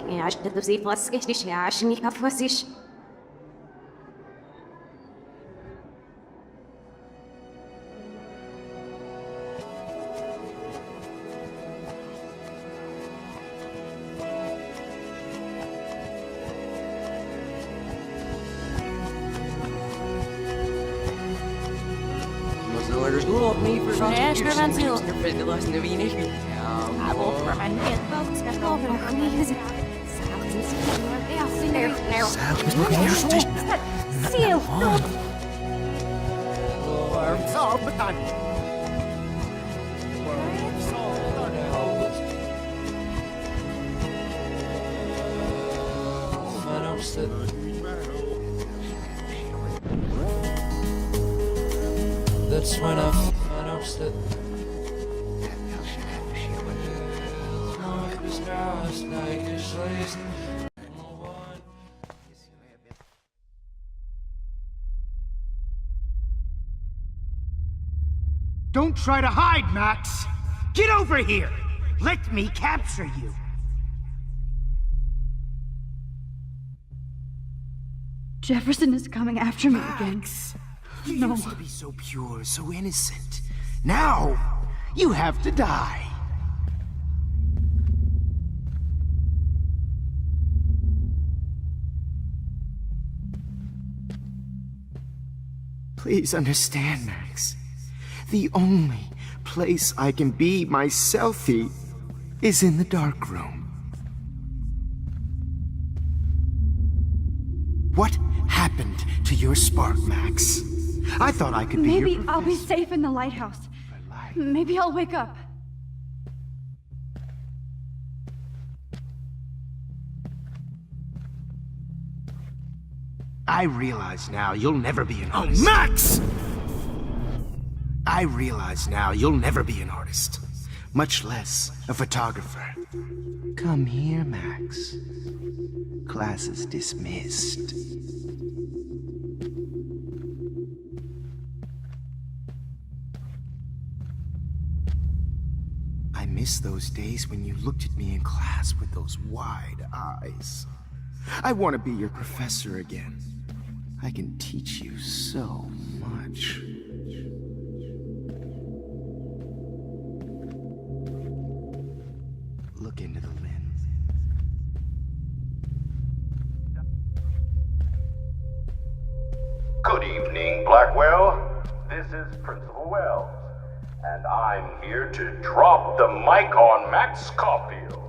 Ja, ich hätte sie was richtig, ja, ich nicht auf was ich. Seal! upset. That's when I find upset. Don't try to hide, Max! Get over here! Let me capture you! Jefferson is coming after me again. You No. used to be so pure, so innocent. Now, you have to die. Please understand, Max. The only place I can be myself is in the dark room. What happened to your spark, Max? I thought I could be Maybe your I'll be safe in the lighthouse. Maybe I'll wake up. I realize now you'll never be an artist. Oh, Max! I realize now you'll never be an artist, much less a photographer. Come here, Max. Class is dismissed. I miss those days when you looked at me in class with those wide eyes. I want to be your professor again. I can teach you so much. Look into the lens. Good evening, Blackwell. This is Principal Wells, and I'm here to drop the mic on Max Caulfield.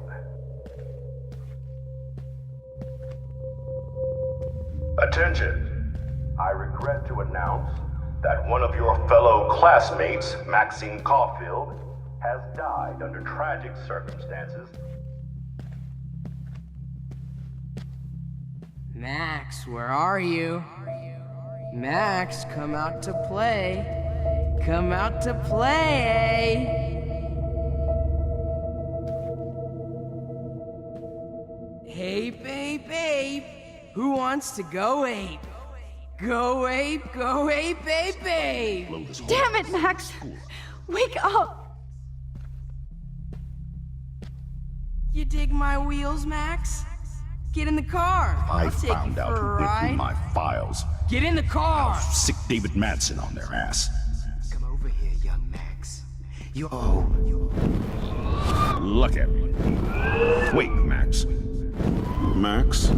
Attention. I regret to announce that one of your fellow classmates, Maxine Caulfield, has died under tragic circumstances. Max, where are you? Max, come out to play. Come out to play. Hey, babe, babe. Who wants to go ape? Go ape, babe, babe. Damn it, Max! Wake up! You dig my wheels, Max? Get in the car. I I'll take found you out for who a went through ride. my files. Get in the car. Sick David Madsen on their ass. Come over here, young Max. Look at me. Wait, Max. Max?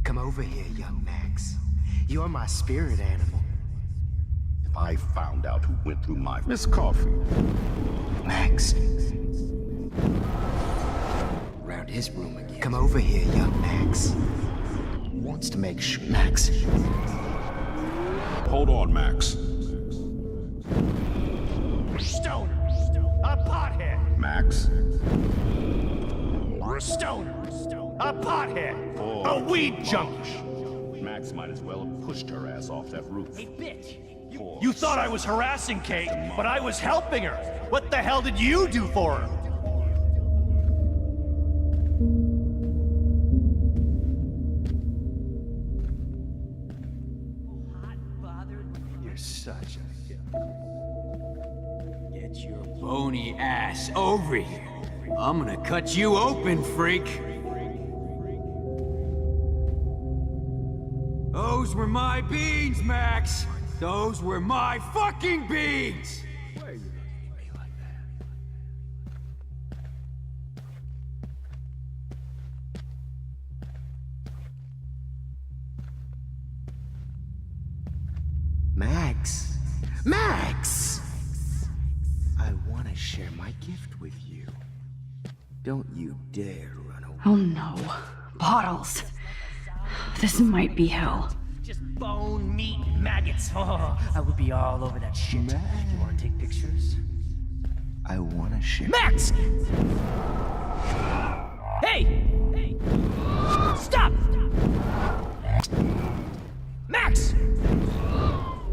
Come over here, young Max. You're my spirit animal. If I found out who went through my Miss Caulfield. Max. Around his room again. Come over here, young Max. Wants to make sure. Max. Hold on, Max. Stoner. A pothead. Max. Stoner. A pothead. A weed junkie. Max might as well have pushed her ass off that roof. Hey, bitch. You thought I was harassing Kate, but I was helping her. What the hell did you do for her? You're such a... Get your bony ass over here. I'm gonna cut you open, freak. Those were my beans, Max. Those were my fucking beans. Max. Max! I want to share my gift with you. Don't you dare run away. Oh no. Bottles. This might be hell. Just bone, meat, maggots. Oh, I would be all over that shit. You want to take pictures? I want to share. Max! Hey! Stop! Max!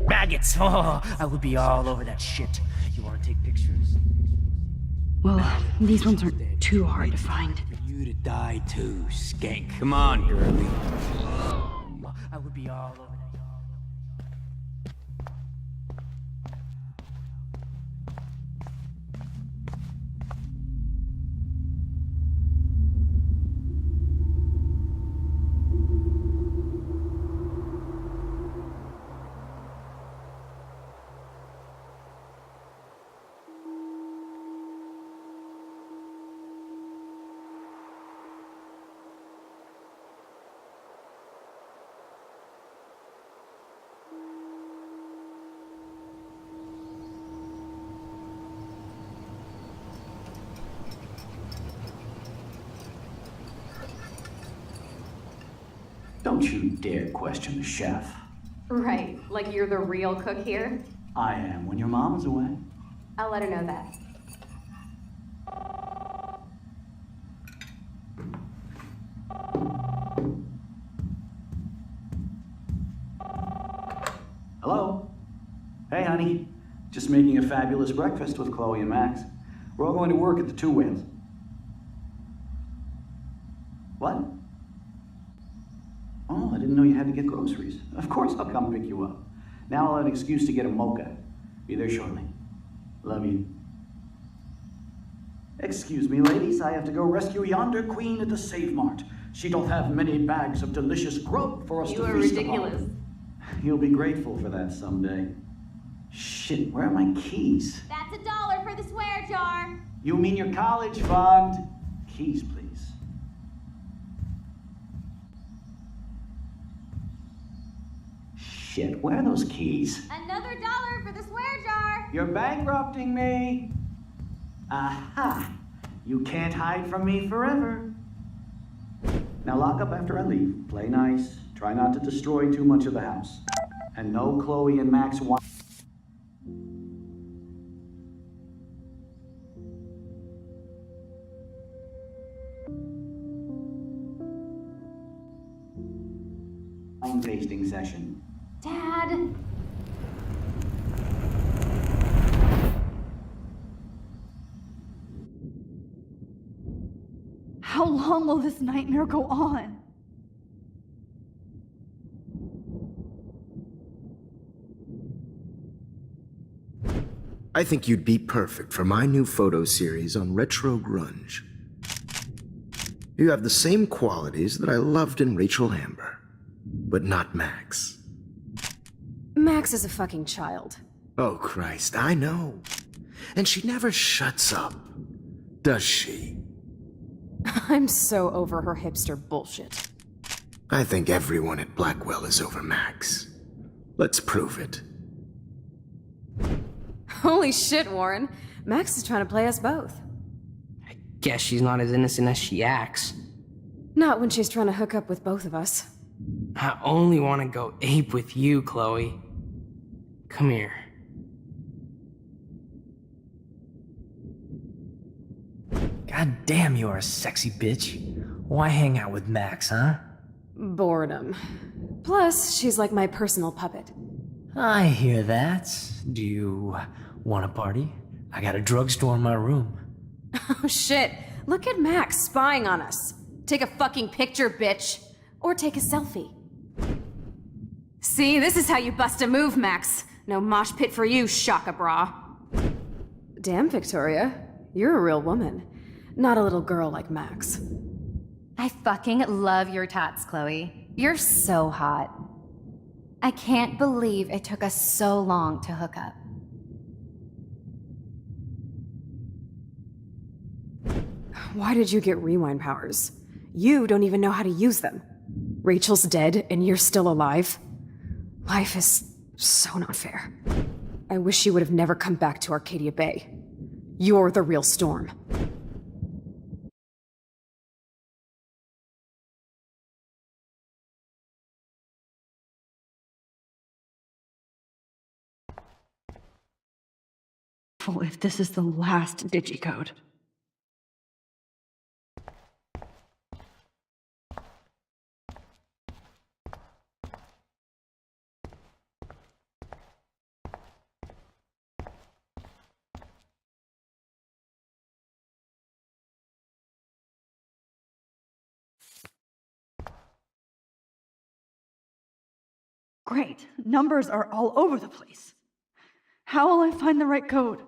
Maggots! Oh, I would be all over that shit. You wanna take pictures? Well, these ones aren't too hard to find. For you to die too, skank. Come on, girlie. I would be all over that. Don't you dare question the chef. Right, like you're the real cook here? I am when your mom is away. I'll let her know that. Hello? Hey, honey. Just making a fabulous breakfast with Chloe and Max. We're all going to work at the Two Whales. What? Oh, I didn't know you had to get groceries. Of course I'll come pick you up. Now I'll have an excuse to get a mocha. Be there shortly. Love you. Excuse me, ladies. I have to go rescue yonder queen at the Save Mart. She doth have many bags of delicious grub for us to You are feast ridiculous. upon. You'll be grateful for that someday. Shit, where are my keys? That's $1 for the swear jar. You mean your college fund? Keys, please. Shit, where are those keys? Another $1 for the swear jar. You're bankrupting me. Aha! You can't hide from me forever. Now lock up after I leave. Play nice. Try not to destroy too much of the house. And no Chloe and Max want. Wine tasting session. Dad. How long will this nightmare go on? I think you'd be perfect for my new photo series on retro grunge. You have the same qualities that I loved in Rachel Amber, but not Max. Max is a fucking child. Oh, Christ, I know. And she never shuts up, does she? I'm so over her hipster bullshit. I think everyone at Blackwell is over Max. Let's prove it. Holy shit, Warren. Max is trying to play us both. Guess she's not as innocent as she acts. Not when she's trying to hook up with both of us. I only want to go ape with you, Chloe. Come here. God damn, you're a sexy bitch. Why hang out with Max, huh? Boredom. Plus, she's like my personal puppet. I hear that. Do you want a party? I got a drugstore in my room. Oh shit. Look at Max spying on us. Take a fucking picture, bitch. Or take a selfie. See, this is how you bust a move, Max. No mosh pit for you, Shaka Bra. Damn, Victoria. You're a real woman. Not a little girl like Max. I fucking love your tats, Chloe. You're so hot. I can't believe it took us so long to hook up. Why did you get rewind powers? You don't even know how to use them. Rachel's dead and you're still alive. Life is so not fair. I wish you would have never come back to Arcadia Bay. You're the real Storm. If this is the last digicode. Great. Numbers are all over the place. How will I find the right code?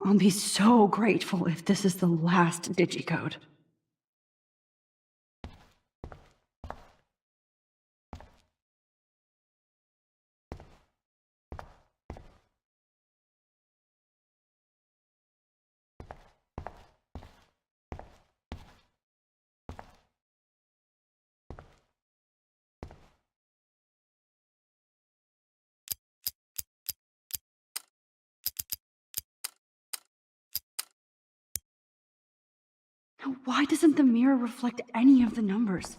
I'll be so grateful if this is the last digicode. Now, why doesn't the mirror reflect any of the numbers?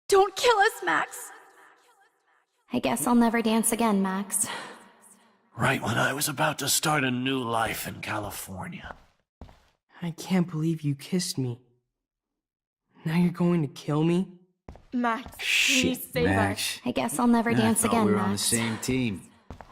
Don't kill us, Max! I guess I'll never dance again, Max. Right when I was about to start a new life in California. I can't believe you kissed me. Now you're going to kill me? Max, please save us. I guess I'll never dance I thought again, we were Max. on the same team.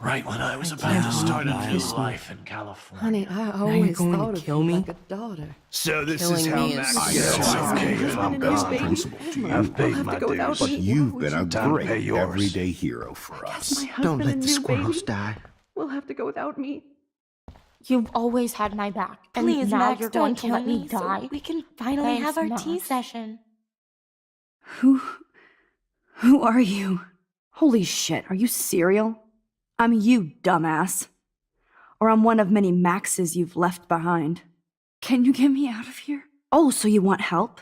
Right when I was about to start a new life in California. Honey, I you're always going to thought of kill you me? like a daughter. So this Killing is how me Max is gets so off. okay if I'm God's principal to you. I've paid You'll have my to go without dues. But me. you've Would been you a die? great Pay yours. everyday hero for us. My Don't husband let and the new squirrels baby die. will have to go without me. You've always had my back. And Please, now Max, you're don't going to kill let me me so die. we can finally Thanks, have our Max. tea session. Who are you? Holy shit, are you serial? I'm you, dumbass. Or I'm one of many Maxes you've left behind. Can you get me out of here? Oh, so you want help?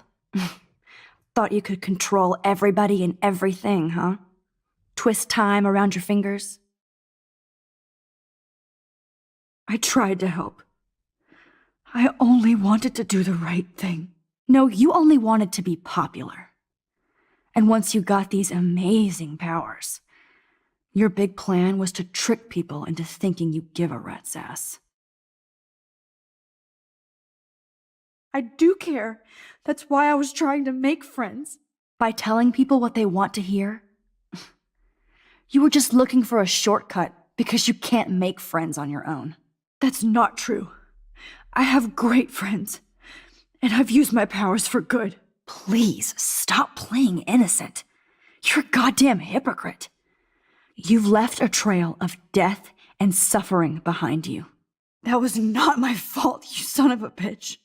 Thought you could control everybody and everything, huh? Twist time around your fingers? I tried to help. I only wanted to do the right thing. No, you only wanted to be popular. And once you got these amazing powers, your big plan was to trick people into thinking you give a rat's ass. I do care. That's why I was trying to make friends. By telling people what they want to hear? You were just looking for a shortcut because you can't make friends on your own. That's not true. I have great friends, and I've used my powers for good. Please, stop playing innocent. You're a goddamn hypocrite. You've left a trail of death and suffering behind you. That was not my fault, you son of a bitch.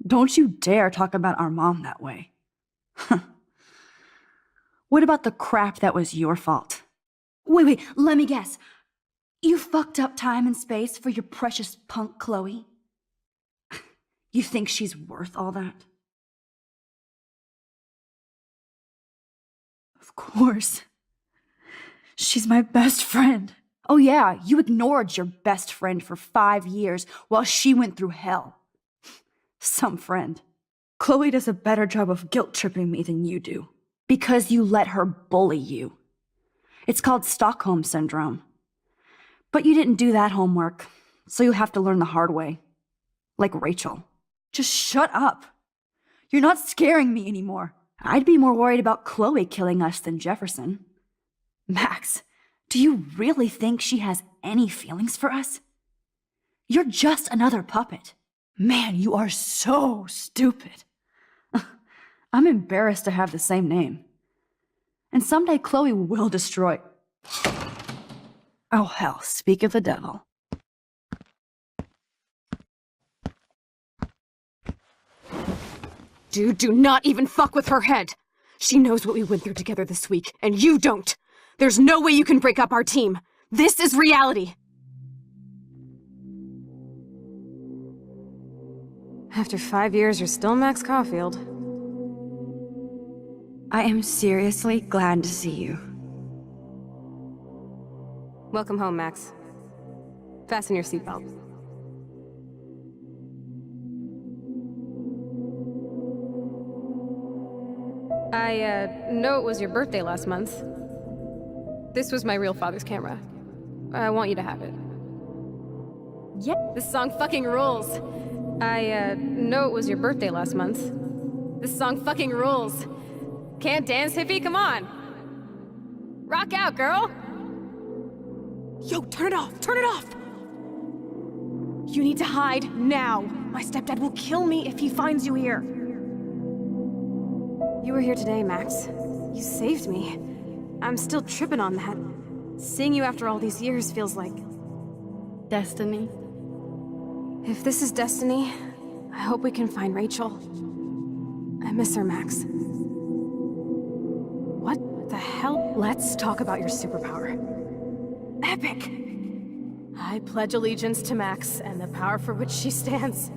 Don't you dare talk about our mom that way. What about the crap that was your fault? Wait, let me guess. You fucked up time and space for your precious punk Chloe? You think she's worth all that? Of course. She's my best friend. Oh yeah, you ignored your best friend for 5 years while she went through hell. Some friend. Chloe does a better job of guilt-tripping me than you do. Because you let her bully you. It's called Stockholm Syndrome. But you didn't do that homework, so you'll have to learn the hard way. Like Rachel. Just shut up. You're not scaring me anymore. I'd be more worried about Chloe killing us than Jefferson. Max, do you really think she has any feelings for us? You're just another puppet. Man, you are so stupid. I'm embarrassed to have the same name. And someday Chloe will destroy... Oh hell, speak of the devil. Dude, do not even fuck with her head. She knows what we went through together this week, and you don't. There's no way you can break up our team. This is reality. After 5 years, you're still Max Caulfield. I am seriously glad to see you. Welcome home, Max. Fasten your seatbelt. I know it was your birthday last month. This was my real father's camera. I want you to have it. Yeah, this song fucking rules. I know it was your birthday last month. This song fucking rules. Can't dance, hippie? Come on. Rock out, girl. Yo, turn it off! Turn it off! You need to hide now. My stepdad will kill me if he finds you here. You were here today, Max. You saved me. I'm still tripping on that. Seeing you after all these years feels like... Destiny? If this is destiny, I hope we can find Rachel. I miss her, Max. What the hell? Let's talk about your superpower. Epic! I pledge allegiance to Max and the power for which she stands.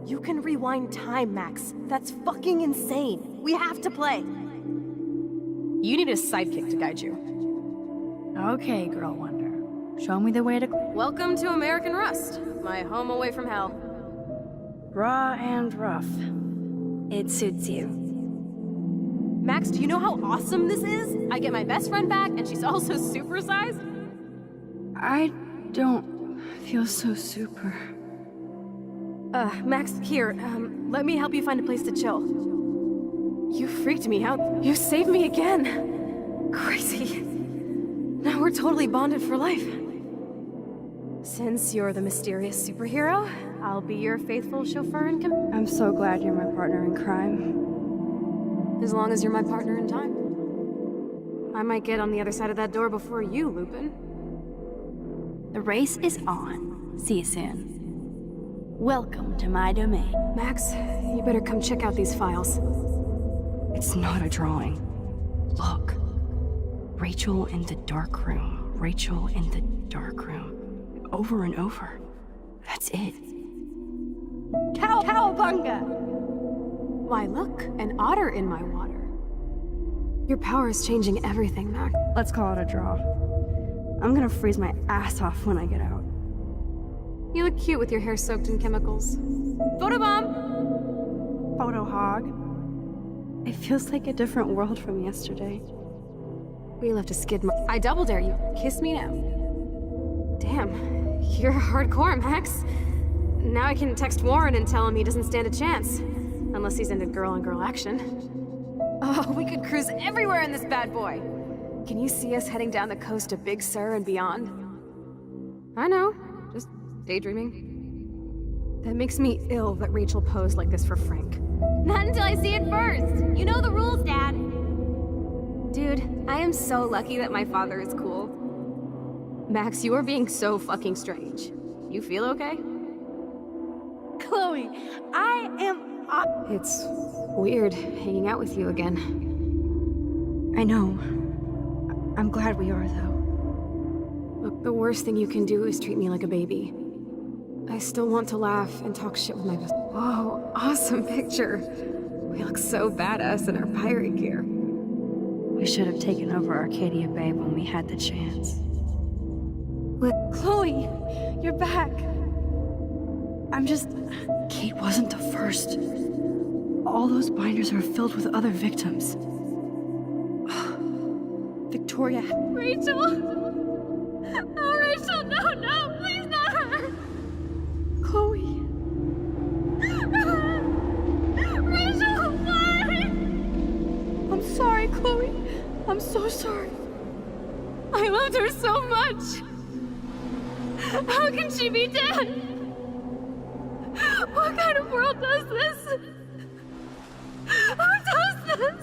You can rewind time, Max. That's fucking insane. We have to play. You need a sidekick to guide you. Okay, Girl Wonder. Show me the way to... Welcome to American Rust, my home away from hell. Raw and rough. It suits you. Max, do you know how awesome this is? I get my best friend back, and she's also supersized. I don't feel so super. Max, here, let me help you find a place to chill. You freaked me out. You saved me again. Crazy. Now we're totally bonded for life. Since you're the mysterious superhero, I'll be your faithful chauffeur and I'm so glad you're my partner in crime. As long as you're my partner in time. I might get on the other side of that door before you, Lupin. The race is on. See you soon. Welcome to my domain. Max, you better come check out these files. It's not a drawing. Look. Rachel in the dark room. Rachel in the dark room. Over and over. That's it. Cowabunga! Why, look, an otter in my water. Your power is changing everything, Max. Let's call it a draw. I'm gonna freeze my ass off when I get out. You look cute with your hair soaked in chemicals. Photobomb! Photo hog. It feels like a different world from yesterday. We left a skid mark. I double dare you. Kiss me now. Damn, you're hardcore, Max. Now I can text Warren and tell him he doesn't stand a chance. Unless he's into girl-on-girl action. Oh, we could cruise everywhere in this bad boy. Can you see us heading down the coast of Big Sur and beyond? I know, just daydreaming. That makes me ill that Rachel posed like this for Frank. Not until I see it first. You know the rules, Dad. Dude, I am so lucky that my father is cool. Max, you are being so fucking strange. You feel okay? Chloe, I am... It's weird hanging out with you again. I know. I'm glad we are, though. Look, the worst thing you can do is treat me like a baby. I still want to laugh and talk shit with my best... Whoa, awesome picture. We look so badass in our pirate gear. We should have taken over Arcadia Bay when we had the chance. Chloe, you're back. I'm just... Kate wasn't the first. All those binders are filled with other victims. Victoria... Rachel! Oh, Rachel, no, please not her! Chloe... so sorry. I loved her so much. How can she be dead? What kind of world does this? Who does this?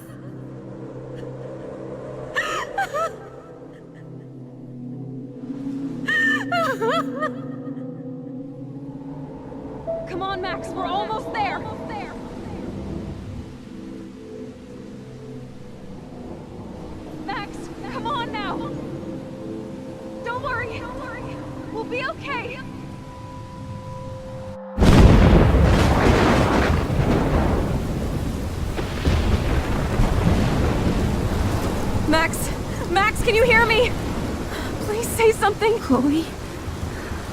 Come on, Max, we're almost there. Max, come on now. Don't worry. We'll be okay. Max, can you hear me? Please say something. Chloe,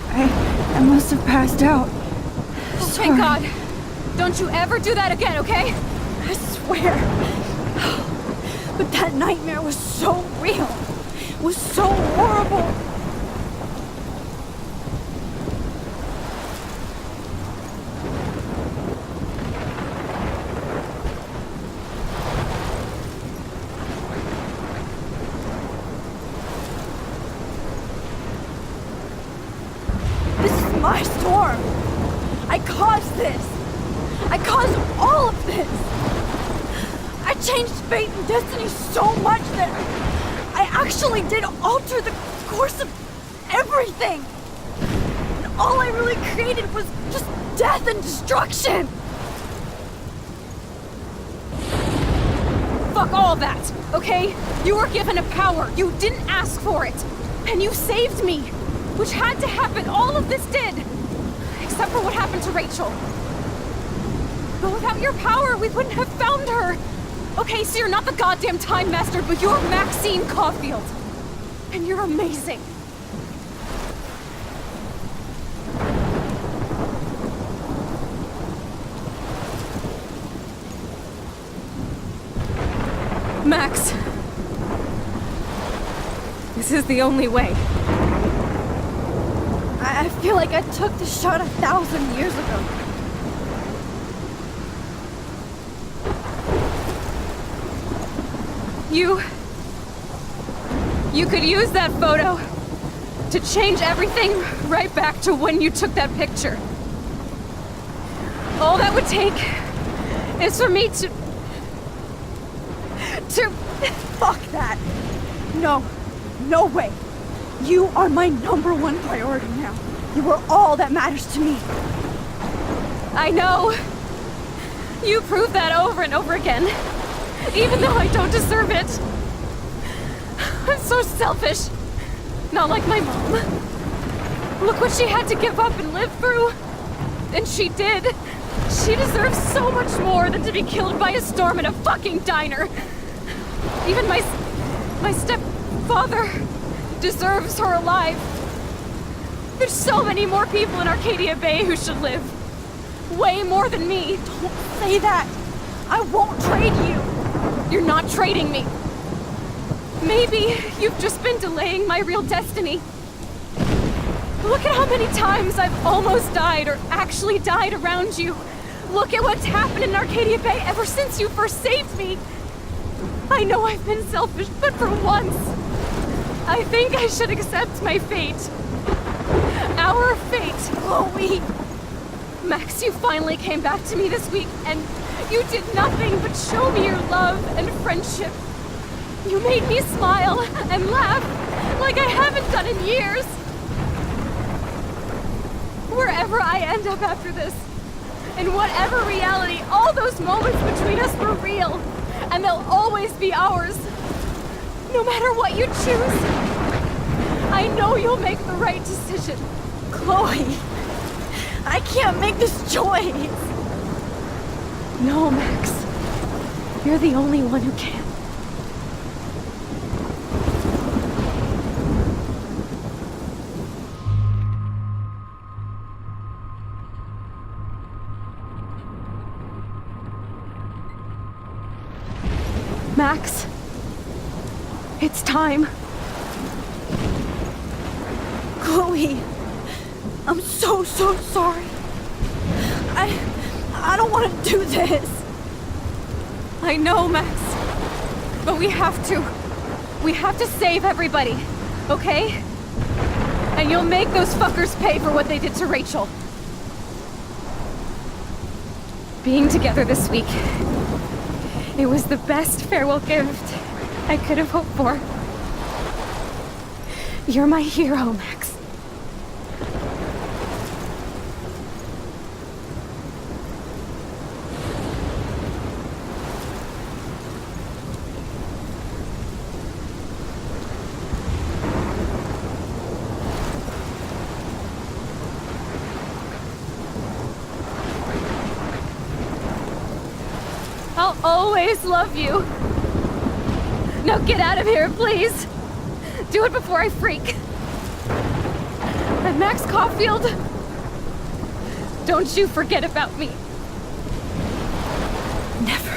I must have passed out. Oh, thank God. Don't you ever do that again, okay? I swear. But that nightmare was so real. It was so horrible. This is my storm. I caused this. I caused all of this. I changed fate and destiny so much that I actually did alter the course of everything. And all I really created was just death and destruction. Fuck all that, okay? You were given a power. You didn't ask for it. And you saved me. Which had to happen. All of this did. Except for what happened to Rachel. But without your power, we wouldn't have found her. Okay, so you're not the goddamn Time Master, but you're Maxine Caulfield. And you're amazing. Max. This is the only way. I feel like I took the shot 1,000 years ago. You could use that photo to change everything right back to when you took that picture. All that would take is for me to... Fuck that. No way. You are my #1 priority now. You are all that matters to me. I know. You prove that over and over again. Even though I don't deserve it. I'm so selfish. Not like my mom. Look what she had to give up and live through. And she did. She deserves so much more than to be killed by a storm in a fucking diner. Even my stepfather deserves her alive. There's so many more people in Arcadia Bay who should live. Way more than me. Don't say that. I won't trade you. You're not trading me. Maybe you've just been delaying my real destiny. Look at how many times I've almost died or actually died around you. Look at what's happened in Arcadia Bay ever since you first saved me. I know I've been selfish, but for once, I think I should accept my fate. Our fate. Chloe! Max, you finally came back to me this week, and you did nothing but show me your love and friendship. You made me smile and laugh like I haven't done in years. Wherever I end up after this, in whatever reality, all those moments between us were real, and they'll always be ours. No matter what you choose, I know you'll make the right decision. Chloe, I can't make this choice. No, Max. You're the only one who can. Max, it's time. Chloe, I'm so sorry. I don't want to do this. I know, Max, but we have to. We have to save everybody, okay? And you'll make those fuckers pay for what they did to Rachel. Being together this week, it was the best farewell gift I could have hoped for. You're my hero, Max. I'll always love you. Now get out of here, please. Do it before I freak. And Max Caulfield, don't you forget about me. Never.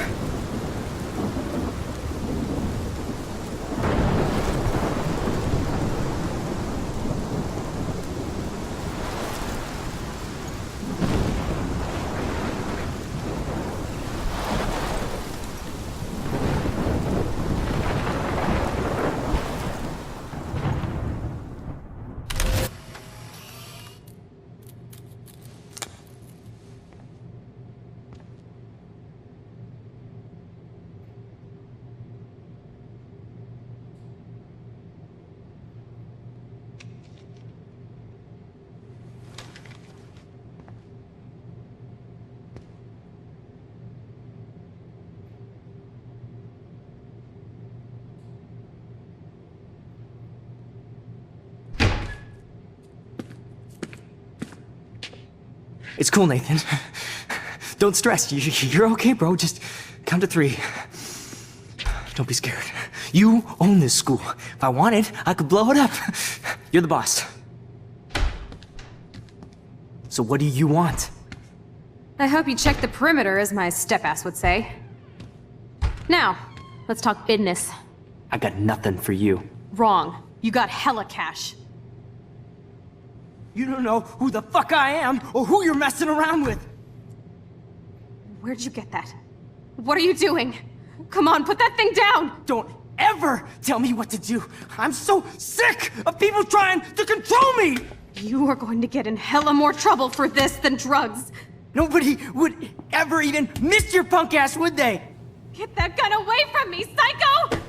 It's cool, Nathan. Don't stress. You're okay, bro. Just count to 3. Don't be scared. You own this school. If I wanted, I could blow it up. You're the boss. So what do you want? I hope you check the perimeter, as my step-ass would say. Now, let's talk business. I got nothing for you. Wrong. You got hella cash. You don't know who the fuck I am or who you're messing around with. Where'd you get that? What are you doing? Come on, put that thing down! Don't ever tell me what to do. I'm so sick of people trying to control me! You are going to get in hella more trouble for this than drugs. Nobody would ever even miss your punk ass, would they? Get that gun away from me, psycho!